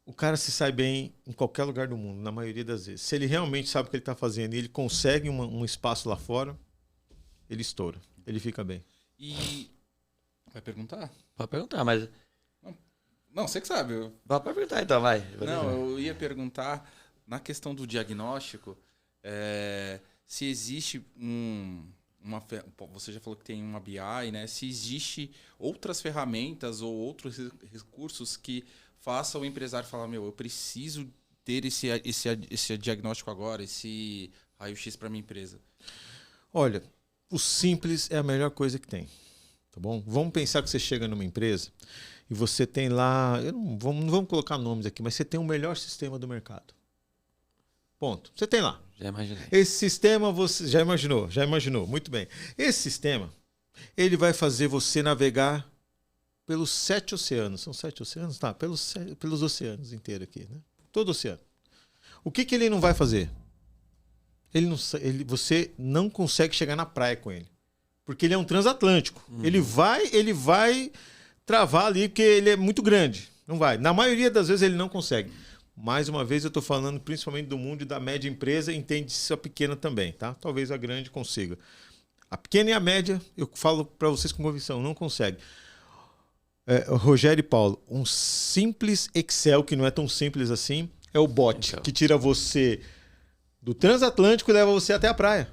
O cara se sai bem em qualquer lugar do mundo, na maioria das vezes. Se ele realmente sabe o que ele está fazendo e ele consegue um espaço lá fora, ele estoura, ele fica bem. E... Vai perguntar? Pode perguntar, mas... Não, você que sabe. Pode perguntar então, vai. Não, eu ia perguntar, na questão do diagnóstico, se existe você já falou que tem uma BI, né? Se existe outras ferramentas ou outros recursos que façam o empresário falar, eu preciso ter esse diagnóstico agora, esse raio-x para minha empresa. Olha, o simples é a melhor coisa que tem, tá bom? Vamos pensar que você chega numa empresa e você tem lá, não vamos colocar nomes aqui, mas você tem o melhor sistema do mercado. Ponto. Você tem lá. Já imaginei. Esse sistema você já imaginou. Muito bem. Esse sistema, ele vai fazer você navegar pelos 7 oceanos. São 7 oceanos? Tá, pelos oceanos inteiros aqui, né? Todo oceano. O que ele não vai fazer? Você não consegue chegar na praia com ele. Porque ele é um transatlântico. Ele vai travar ali porque ele é muito grande. Não vai. Na maioria das vezes ele não consegue. Mais uma vez, eu estou falando principalmente do mundo da média empresa, entende-se a pequena também, tá? Talvez a grande consiga. A pequena e a média, eu falo para vocês com convicção, não consegue. Rogério e Paulo, um simples Excel, que não é tão simples assim, é o bot, que tira você do transatlântico e leva você até a praia.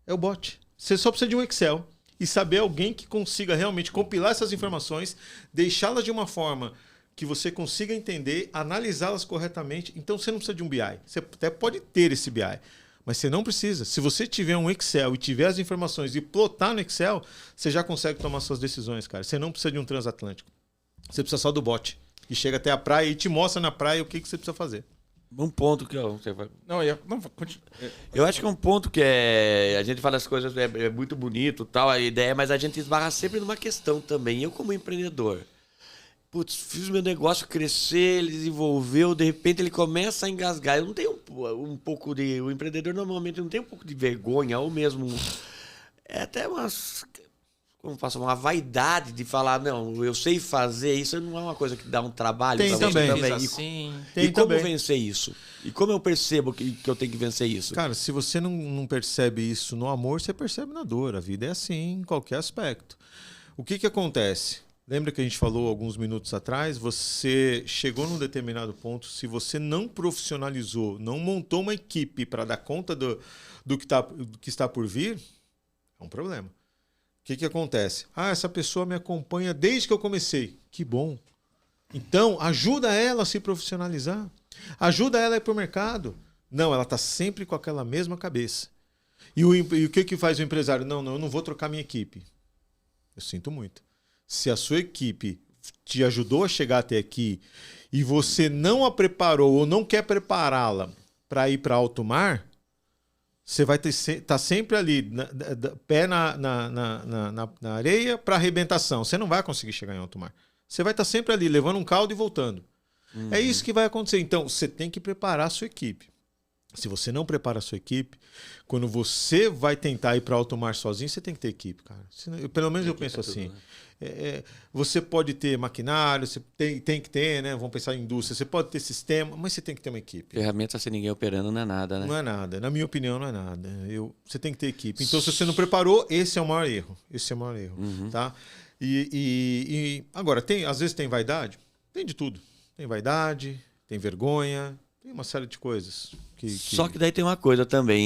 É o bot. Você só precisa de um Excel e saber alguém que consiga realmente compilar essas informações, deixá-las de uma forma... que você consiga entender, analisá-las corretamente. Então, você não precisa de um BI. Você até pode ter esse BI, mas você não precisa. Se você tiver um Excel e tiver as informações e plotar no Excel, você já consegue tomar suas decisões, cara. Você não precisa de um transatlântico. Você precisa só do bot. E chega até a praia e te mostra na praia o que você precisa fazer. Um ponto que eu acho que é um ponto que a gente fala as coisas, é muito bonito, tal, a ideia, mas a gente esbarra sempre numa questão também. Eu, como empreendedor... Putz, fiz meu negócio crescer, ele desenvolveu, de repente ele começa a engasgar. Eu não tenho um pouco de... O empreendedor normalmente não tem um pouco de vergonha, ou mesmo... É até umas... como faço, uma vaidade de falar, não, eu sei fazer isso, não é uma coisa que dá um trabalho Tem pra você também. Assim, E como vencer isso? E como eu percebo que eu tenho que vencer isso? Cara, se você não percebe isso no amor, você percebe na dor. A vida é assim em qualquer aspecto. O que acontece? Lembra que a gente falou alguns minutos atrás? Você chegou num determinado ponto, se você não profissionalizou, não montou uma equipe para dar conta do que está por vir, é um problema. O que acontece? Essa pessoa me acompanha desde que eu comecei. Que bom. Então, ajuda ela a se profissionalizar. Ajuda ela a ir para o mercado. Não, ela está sempre com aquela mesma cabeça. E o que faz o empresário? Não, eu não vou trocar minha equipe. Eu sinto muito. Se a sua equipe te ajudou a chegar até aqui e você não a preparou ou não quer prepará-la para ir para alto mar, você vai estar sempre ali, pé na areia para arrebentação. Você não vai conseguir chegar em alto mar. Você vai estar sempre ali, levando um caldo e voltando. Uhum. É isso que vai acontecer. Então, você tem que preparar a sua equipe. Se você não prepara a sua equipe, quando você vai tentar ir para alto mar sozinho, você tem que ter equipe, cara. Pelo menos eu penso assim. Você pode ter maquinário, você tem que ter, né? Vamos pensar em indústria. Você pode ter sistema, mas você tem que ter uma equipe. Ferramenta sem ninguém operando não é nada, né? Não é nada. Na minha opinião, não é nada. Você tem que ter equipe. Então, se você não preparou, esse é o maior erro. Esse é o maior erro. Uhum. Tá? Agora, às vezes tem vaidade? Tem de tudo. Tem vaidade, tem vergonha, tem uma série de coisas. Só que daí tem uma coisa também,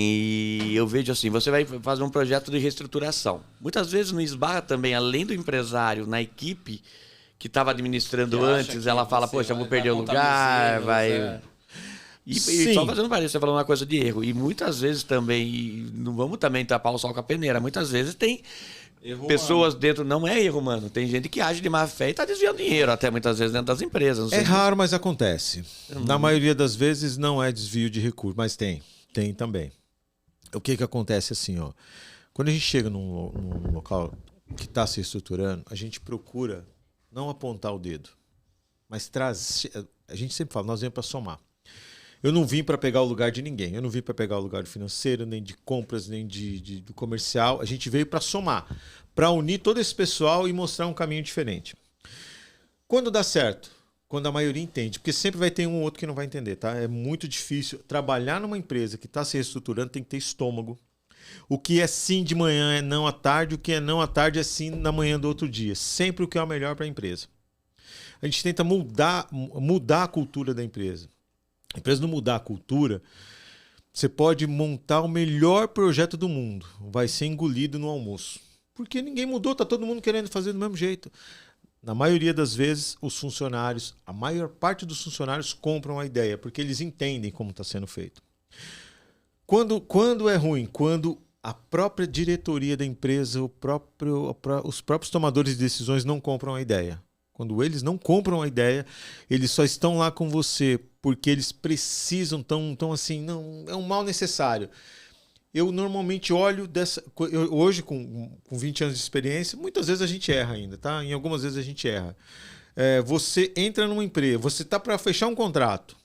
e eu vejo assim, você vai fazer um projeto de reestruturação. Muitas vezes não esbarra também, além do empresário, na equipe que estava administrando antes, ela fala, poxa, eu vou perder o lugar, vai... E só fazendo parede, você falou uma coisa de erro. E muitas vezes também, não vamos também tapar o sol com a peneira, muitas vezes tem... Erro pessoas humano. Dentro, não é erro humano. Tem gente que age de má fé e está desviando dinheiro, até muitas vezes dentro das empresas. É raro, mas acontece. Na maioria das vezes não é desvio de recurso, mas tem também. O que acontece assim, ó? Quando a gente chega num local que está se estruturando, a gente procura não apontar o dedo, mas a gente sempre fala, nós viemos para somar. Eu não vim para pegar o lugar de ninguém. Eu não vim para pegar o lugar financeiro, nem de compras, nem do comercial. A gente veio para somar, para unir todo esse pessoal e mostrar um caminho diferente. Quando dá certo? Quando a maioria entende. Porque sempre vai ter um ou outro que não vai entender, tá? É muito difícil. Trabalhar numa empresa que está se reestruturando tem que ter estômago. O que é sim de manhã é não à tarde. O que é não à tarde é sim na manhã do outro dia. Sempre o que é o melhor para a empresa. A gente tenta mudar a cultura da empresa. A empresa não mudar a cultura, você pode montar o melhor projeto do mundo. Vai ser engolido no almoço. Porque ninguém mudou, está todo mundo querendo fazer do mesmo jeito. Na maioria das vezes, a maior parte dos funcionários compram a ideia, porque eles entendem como está sendo feito. Quando é ruim? Quando a própria diretoria da empresa, os próprios tomadores de decisões não compram a ideia. Quando eles não compram a ideia, eles só estão lá com você porque eles precisam, tão assim, não, é um mal necessário. Eu normalmente olho hoje com 20 anos de experiência, muitas vezes a gente erra ainda, tá? Em algumas vezes a gente erra. Você entra numa empresa, você está para fechar um contrato,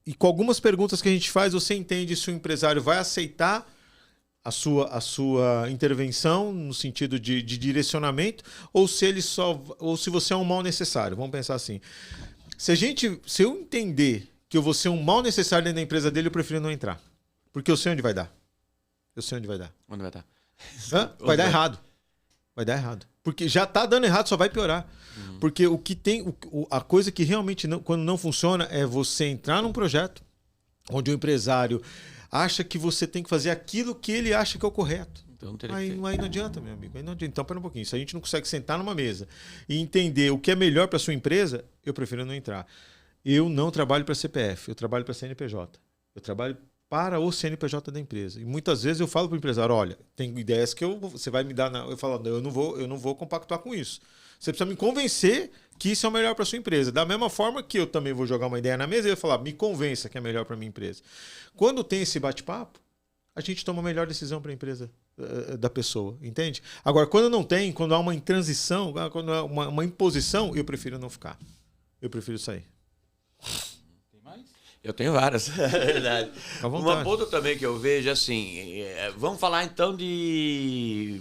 e com algumas perguntas que a gente faz, você entende se o empresário vai aceitar a sua intervenção no sentido de direcionamento ou se você é um mal necessário. Vamos pensar assim. Se eu entender que eu vou ser um mal necessário dentro da empresa dele, eu prefiro não entrar. Porque eu sei onde vai dar. Onde vai dar? Vai dar errado. Vai dar errado. Porque já está dando errado, só vai piorar. Uhum. Porque a coisa que realmente quando não funciona é você entrar num projeto onde o empresário acha que você tem que fazer aquilo que ele acha que é o correto. Então, aí não adianta, meu amigo. Aí não adianta. Então, pera um pouquinho. Se a gente não consegue sentar numa mesa e entender o que é melhor para a sua empresa, eu prefiro não entrar. Eu não trabalho para CPF, eu trabalho para CNPJ. Eu trabalho para o CNPJ da empresa. E muitas vezes eu falo para o empresário, olha, tem ideias que você vai me dar... Eu falo, eu não vou compactuar com isso. Você precisa me convencer que isso é o melhor para sua empresa. Da mesma forma que eu também vou jogar uma ideia na mesa e eu vou falar, me convença que é melhor para minha empresa. Quando tem esse bate-papo, a gente toma a melhor decisão para a empresa da pessoa, entende? Agora, quando não tem, quando há uma intransição, quando há uma imposição, eu prefiro não ficar. Eu prefiro sair. Tem mais? Eu tenho várias, é verdade. Uma ponto também que eu vejo, assim, vamos falar então de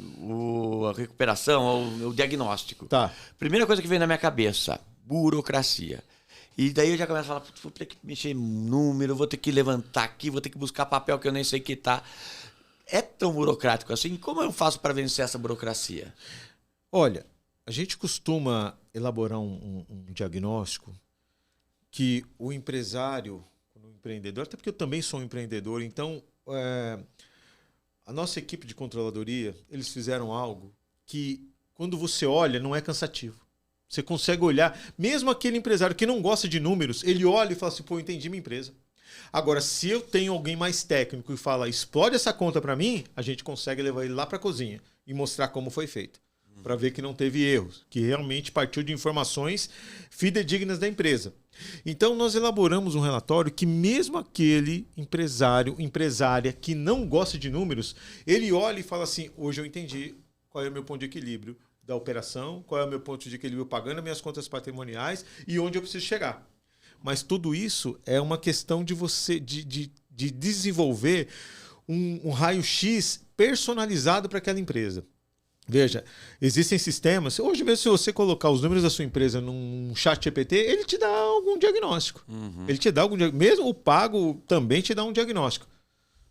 a recuperação, ou o diagnóstico. Tá. Primeira coisa que vem na minha cabeça, burocracia. E daí eu já começo a falar, vou ter que mexer em número, vou ter que levantar aqui, vou ter que buscar papel que eu nem sei que tá. É tão burocrático assim? Como eu faço para vencer essa burocracia? Olha, a gente costuma elaborar um diagnóstico que o empresário, o empreendedor, até porque eu também sou um empreendedor, então a nossa equipe de controladoria, eles fizeram algo que quando você olha não é cansativo. Você consegue olhar, mesmo aquele empresário que não gosta de números, ele olha e fala assim, pô, eu entendi minha empresa. Agora, se eu tenho alguém mais técnico e fala, explode essa conta para mim, a gente consegue levar ele lá para a cozinha e mostrar como foi feito. Para ver que não teve erros, que realmente partiu de informações fidedignas da empresa. Então, nós elaboramos um relatório que mesmo aquele empresária que não gosta de números, ele olha e fala assim, hoje eu entendi qual é o meu ponto de equilíbrio da operação, qual é o meu ponto de equilíbrio pagando as minhas contas patrimoniais e onde eu preciso chegar. Mas tudo isso é uma questão de você de desenvolver um raio-x personalizado para aquela empresa. Veja, existem sistemas. Hoje mesmo, se você colocar os números da sua empresa num chat GPT, ele te dá algum diagnóstico. Ele te dá algum diagnóstico. Mesmo o pago também te dá um diagnóstico.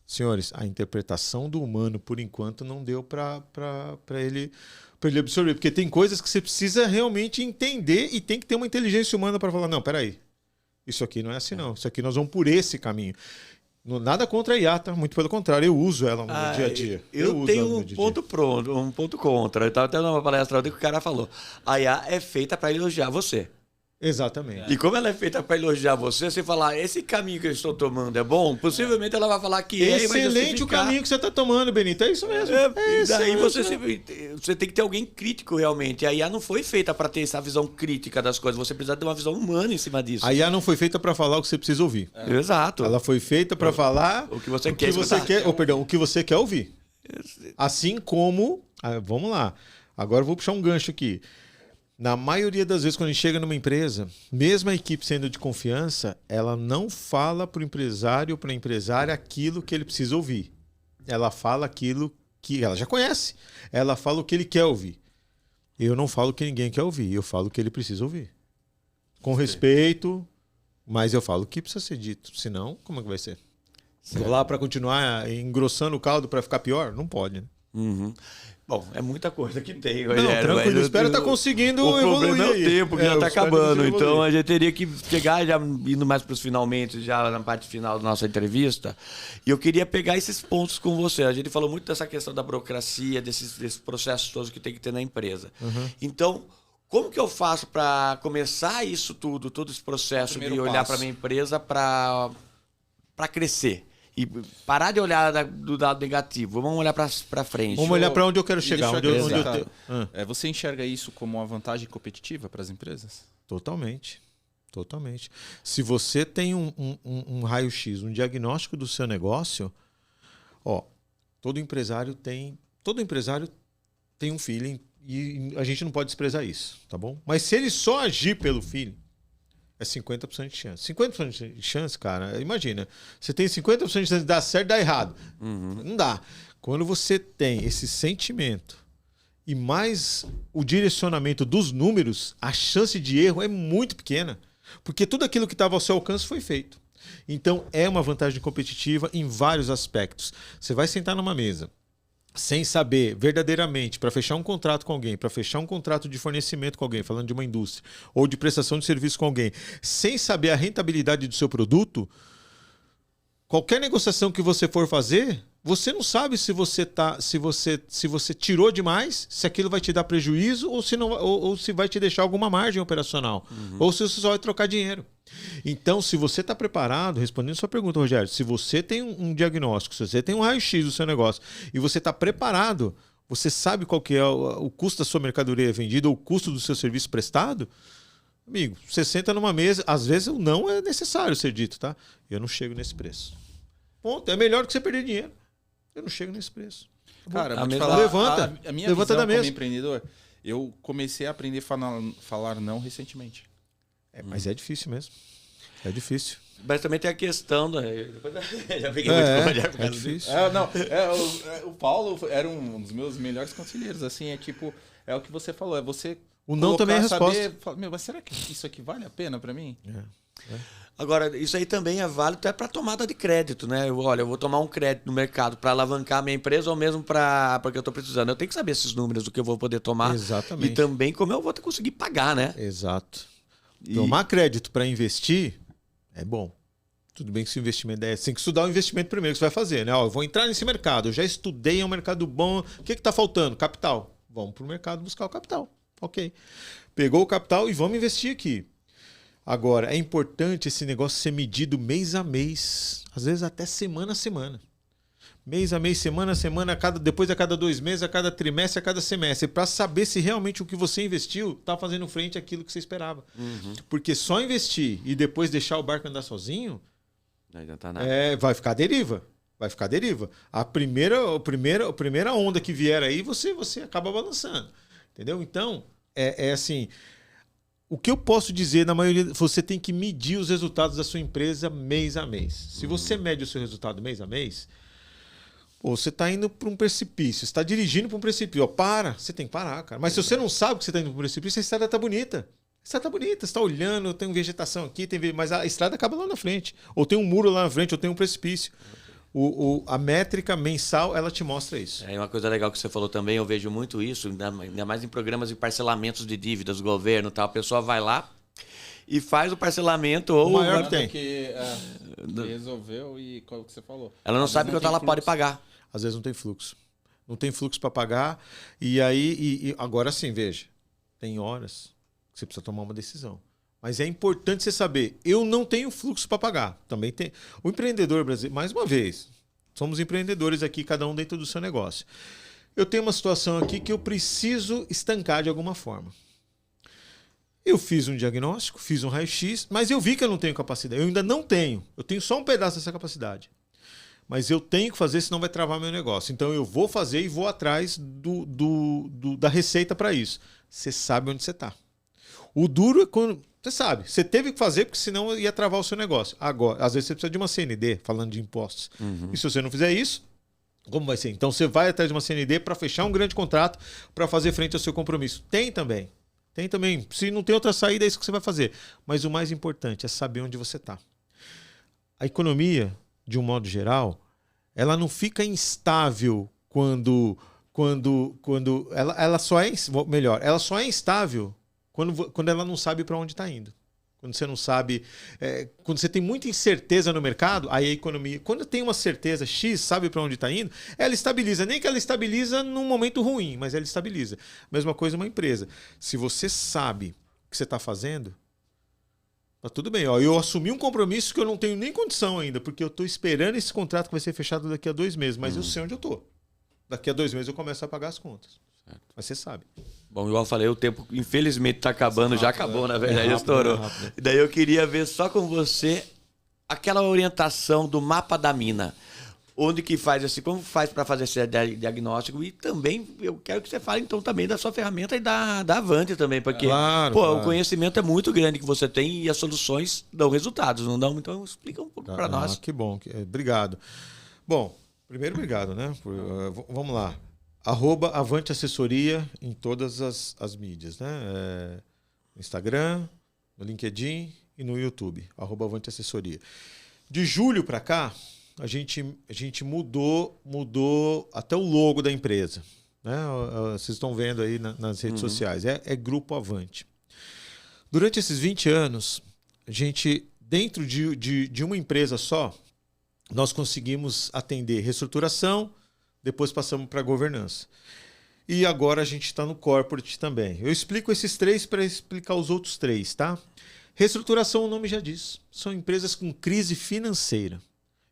Senhores, a interpretação do humano, por enquanto, não deu para ele absorver. Porque tem coisas que você precisa realmente entender e tem que ter uma inteligência humana para falar, não, peraí, isso aqui não é assim não. Isso aqui nós vamos por esse caminho. Nada contra a IA, tá? Muito pelo contrário, eu uso ela no dia a dia. Eu tenho um ponto contra. Eu estava até numa palestra ontem que o cara falou, a IA é feita para elogiar você. Exatamente. E como ela é feita para elogiar você, você falar, esse caminho que eu estou tomando é bom, possivelmente ela vai falar que é e vai excelente o caminho que você está tomando, Benito. É isso mesmo. Daí você tem que ter alguém crítico realmente. A IA não foi feita para ter essa visão crítica das coisas. Você precisa ter uma visão humana em cima disso. A IA não foi feita para falar o que você precisa ouvir. Exato. Ela foi feita para falar o que você quer o que você quer ouvir. Assim como... vamos lá. Agora eu vou puxar um gancho aqui. Na maioria das vezes, quando a gente chega numa empresa, mesmo a equipe sendo de confiança, ela não fala para o empresário ou para a empresária aquilo que ele precisa ouvir. Ela fala aquilo que ela já conhece. Ela fala o que ele quer ouvir. Eu não falo o que ninguém quer ouvir, eu falo o que ele precisa ouvir. Com respeito, mas eu falo o que precisa ser dito. Senão, como é que vai ser? Vou lá para continuar engrossando o caldo para ficar pior? Não pode, né? Bom, é muita coisa que tem. Não, tranquilo, espero estar conseguindo evoluir. O problema é o tempo, que já está acabando. Então a gente teria que chegar, já indo mais para os finalmente, já na parte final da nossa entrevista. E eu queria pegar esses pontos com você. A gente falou muito dessa questão da burocracia, desses processos todos que tem que ter na empresa. Então, como que eu faço para começar isso tudo, todo esse processo de olhar para a minha empresa para crescer? E parar de olhar do lado negativo. Vamos olhar para frente. Vamos olhar para onde eu quero chegar. Você enxerga isso como uma vantagem competitiva para as empresas? Totalmente. Totalmente. Se você tem um raio-x, um diagnóstico do seu negócio, todo empresário tem um feeling e a gente não pode desprezar isso, tá bom? Mas se ele só agir pelo feeling, é 50% de chance. 50% de chance, cara, imagina. Você tem 50% de chance de dar certo e dar errado. Não dá. Quando você tem esse sentimento e mais o direcionamento dos números, a chance de erro é muito pequena. Porque tudo aquilo que estava ao seu alcance foi feito. Então, é uma vantagem competitiva em vários aspectos. Você vai sentar numa mesa sem saber verdadeiramente, para fechar um contrato com alguém, para fechar um contrato de fornecimento com alguém, falando de uma indústria, ou de prestação de serviço com alguém, sem saber a rentabilidade do seu produto, qualquer negociação que você for fazer, você não sabe se você tirou demais, se aquilo vai te dar prejuízo ou se, não, ou se vai te deixar alguma margem operacional, ou se você só vai trocar dinheiro. Então, se você está preparado, respondendo a sua pergunta, Rogério, se você tem um diagnóstico, se você tem um raio-x do seu negócio e você está preparado, você sabe qual que é o custo da sua mercadoria vendida ou o custo do seu serviço prestado, amigo, você senta numa mesa, às vezes o não é necessário ser dito, tá? Eu não chego nesse preço. Ponto. É melhor do que você perder dinheiro. Eu não chego nesse preço. Cara, vou te falar, levanta. A minha levanta visão da mesa. como empreendedor, eu comecei a aprender a falar não recentemente. Mas é difícil mesmo. É difícil. Mas também tem a questão... Já peguei muito com o Rogério por causa disso. O Paulo era um dos meus melhores conselheiros, assim, é o que você falou, é você... O não também é a resposta. Saber, mas será que isso aqui vale a pena para mim? Agora, isso aí também é válido até para tomada de crédito, né? Olha, eu vou tomar um crédito no mercado para alavancar a minha empresa ou mesmo porque eu estou precisando. Eu tenho que saber esses números do que eu vou poder tomar. Exatamente. E também como eu vou conseguir pagar, né? Exato. Tomar crédito para investir é bom. Tudo bem que se o investimento é... Você tem que estudar o investimento primeiro que você vai fazer, né? Ó, eu vou entrar nesse mercado, eu já estudei, é um mercado bom. O que está faltando? Capital. Vamos para o mercado buscar o capital. Ok. Pegou o capital e vamos investir aqui. Agora, é importante esse negócio ser medido mês a mês. Às vezes até semana a semana. Mês a mês, semana a semana, depois a cada 2 meses, a cada trimestre, a cada semestre. Para saber se realmente o que você investiu está fazendo frente àquilo que você esperava. Porque só investir e depois deixar o barco andar sozinho... Não adianta nada. Vai ficar à deriva. Vai ficar à deriva. A primeira onda que vier aí, você acaba balançando. Entendeu? Então, assim, o que eu posso dizer, na maioria, você tem que medir os resultados da sua empresa mês a mês. Se você mede o seu resultado mês a mês, você está indo para um precipício, você está dirigindo para um precipício. Você tem que parar, cara. Mas se você não sabe que você está indo para um precipício, a estrada está bonita. A estrada está bonita, você está olhando, tem vegetação aqui, mas a estrada acaba lá na frente. Ou tem um muro lá na frente, ou tem um precipício. A métrica mensal, ela te mostra isso. É uma coisa legal que você falou também, eu vejo muito isso, ainda mais em programas de parcelamentos de dívidas do governo, tal. A pessoa vai lá e faz o parcelamento ou... O maior que tem. Que resolveu e qual que você falou? Ela não sabe quanto ela pode pagar. Às vezes não tem fluxo. Não tem fluxo para pagar. E aí, agora sim, veja, tem horas que você precisa tomar uma decisão. Mas é importante você saber, eu não tenho fluxo para pagar. Também tem. O empreendedor brasileiro, mais uma vez, somos empreendedores aqui, cada um dentro do seu negócio. Eu tenho uma situação aqui que eu preciso estancar de alguma forma. Eu fiz um diagnóstico, fiz um raio-x, mas eu vi que eu não tenho capacidade. Eu ainda não tenho. Eu tenho só um pedaço dessa capacidade. Mas eu tenho que fazer, senão vai travar meu negócio. Então eu vou fazer e vou atrás da receita para isso. Você sabe onde você está. O duro é quando... Você sabe, você teve que fazer porque senão ia travar o seu negócio. Agora, às vezes você precisa de uma CND, falando de impostos. E se você não fizer isso, como vai ser? Então você vai atrás de uma CND para fechar um grande contrato para fazer frente ao seu compromisso. Tem também. Se não tem outra saída, é isso que você vai fazer. Mas o mais importante é saber onde você está. A economia, de um modo geral, ela não fica instável quando ela só é... Melhor, ela só é instável quando ela não sabe para onde está indo. Quando você não sabe... quando você tem muita incerteza no mercado, aí a economia... Quando tem uma certeza X, sabe para onde está indo, ela estabiliza. Nem que ela estabiliza num momento ruim, mas ela estabiliza. Mesma coisa uma empresa. Se você sabe o que você está fazendo, tá tudo bem. Ó, eu assumi um compromisso que eu não tenho nem condição ainda, porque eu estou esperando esse contrato que vai ser fechado daqui a 2 meses, mas eu sei onde eu estou. Daqui a 2 meses eu começo a pagar as contas. Certo. Mas você sabe. Bom, igual eu falei, o tempo infelizmente está acabando, já acabou, na verdade, estourou. E daí eu queria ver só com você aquela orientação do mapa da mina. Onde que faz assim, como faz para fazer esse diagnóstico? E também eu quero que você fale então também da sua ferramenta e da Avante também, porque claro. O conhecimento é muito grande que você tem e as soluções dão resultados, não dão? Então explica um pouco para nós. Que bom, obrigado. Bom, primeiro obrigado, né? Vamos lá. @Avante Assessoria em todas as mídias, né? No Instagram, no LinkedIn e no YouTube. @Avante Assessoria. De julho para cá, a gente mudou até o logo da empresa, né? Vocês estão vendo aí nas redes sociais. É Grupo Avante. Durante esses 20 anos, a gente, dentro de uma empresa só, nós conseguimos atender reestruturação, depois passamos para governança. E agora a gente está no corporate também. Eu explico esses 3 para explicar os outros 3, tá? Reestruturação, o nome já diz. São empresas com crise financeira.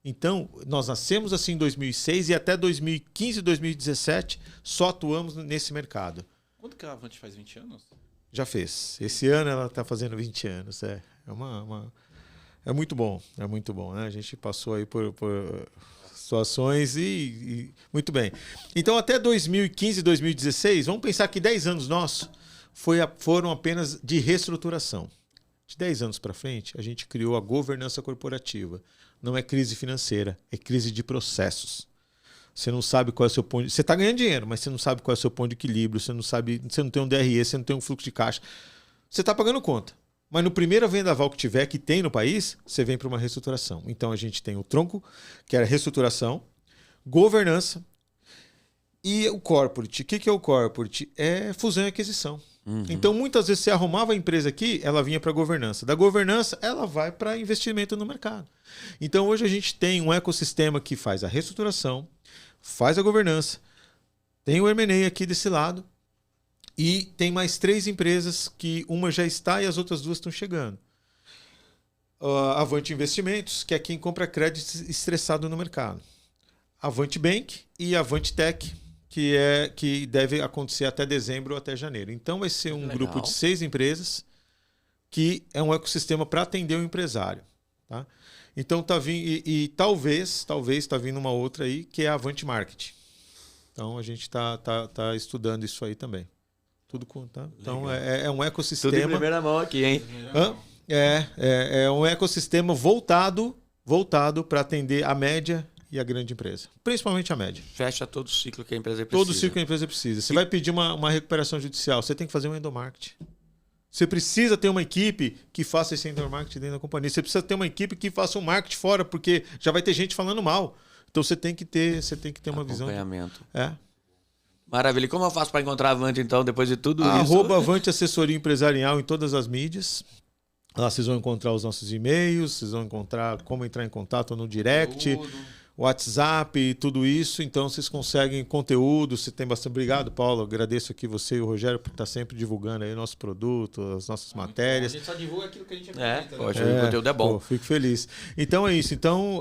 Então, nós nascemos assim em 2006 e até 2015, 2017 só atuamos nesse mercado. Quando que a Avante faz 20 anos? Já fez. Esse ano ela está fazendo 20 anos. É muito bom. É muito bom, né? A gente passou aí por situações e muito bem. Então, até 2015, 2016, vamos pensar que 10 anos nossos foram apenas de reestruturação. De 10 anos para frente, a gente criou a governança corporativa. Não é crise financeira, é crise de processos. Você não sabe qual é o seu ponto. Você está ganhando dinheiro, mas você não sabe qual é o seu ponto de equilíbrio, você não tem um DRE, você não tem um fluxo de caixa. Você está pagando conta. Mas no primeiro vendaval que tiver, que tem no país, você vem para uma reestruturação. Então a gente tem o tronco, que era reestruturação, governança e o corporate. O que é o corporate? É fusão e aquisição. Então, muitas vezes, você arrumava a empresa aqui, ela vinha para a governança. Da governança, ela vai para investimento no mercado. Então, hoje a gente tem um ecossistema que faz a reestruturação, faz a governança, tem o M&A aqui desse lado e tem mais 3 empresas que uma já está e as outras 2 estão chegando. Avante Investimentos, que é quem compra crédito estressado no mercado. Avante Bank e Avante Tech, que deve acontecer até dezembro ou até janeiro. Então vai ser um grupo de 6 empresas que é um ecossistema para atender o empresário. Tá? Então tá vindo, e talvez está vindo uma outra aí, que é a Avante Marketing. Então a gente está estudando isso aí também. Tudo com, tá? Então é um ecossistema. Tudo em primeira mão aqui, hein? É um ecossistema voltado para atender a média e a grande empresa. Principalmente a média. Fecha todo o ciclo que a empresa precisa. Todo o ciclo que a empresa precisa. Você vai pedir uma recuperação judicial, você tem que fazer um endomarketing. Você precisa ter uma equipe que faça esse endomarketing dentro da companhia. Você precisa ter uma equipe que faça um marketing fora, porque já vai ter gente falando mal. Então você tem que ter uma visão. Acompanhamento. É. Maravilha. E como eu faço para encontrar a Avante, então, depois de tudo isso? @Avante Assessoria Empresarial em todas as mídias. Lá vocês vão encontrar os nossos e-mails, vocês vão encontrar como entrar em contato no direct, WhatsApp, tudo isso. Então vocês conseguem conteúdo, você tem bastante. Obrigado, Paulo. Agradeço aqui você e o Rogério por estar sempre divulgando aí o nosso produto, as nossas matérias. A gente só divulga aquilo que a gente acredita. Poxa, o conteúdo é bom. Fico feliz. Então é isso. Então,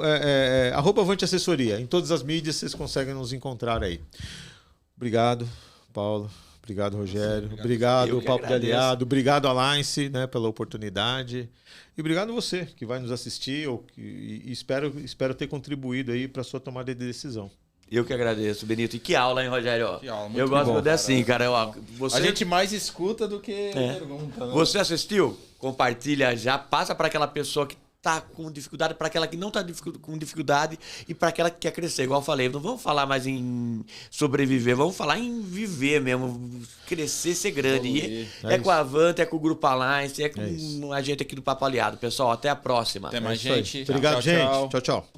@Avante Assessoria. Em todas as mídias vocês conseguem nos encontrar aí. Obrigado, Paulo. Obrigado, Rogério. Obrigado, Papo de Aliado. Obrigado, Alliance, né, pela oportunidade. E obrigado a você que vai nos assistir e espero ter contribuído aí para a sua tomada de decisão. Eu que agradeço, Benito. E que aula, hein, Rogério? Que aula, muito eu gosto bom, de assim, cara. A gente mais escuta do que pergunta. Né? Você assistiu? Compartilha já. Passa para aquela pessoa que está com dificuldade, para aquela que não está com dificuldade e para aquela que quer crescer. Igual eu falei, não vamos falar mais em sobreviver, vamos falar em viver mesmo, crescer, ser grande. E é com a Avante, é com o Grupo Alliance, é com a gente aqui do Papo Aliado. Pessoal, até a próxima. Até mais, gente. Obrigado, gente. Tchau, tchau.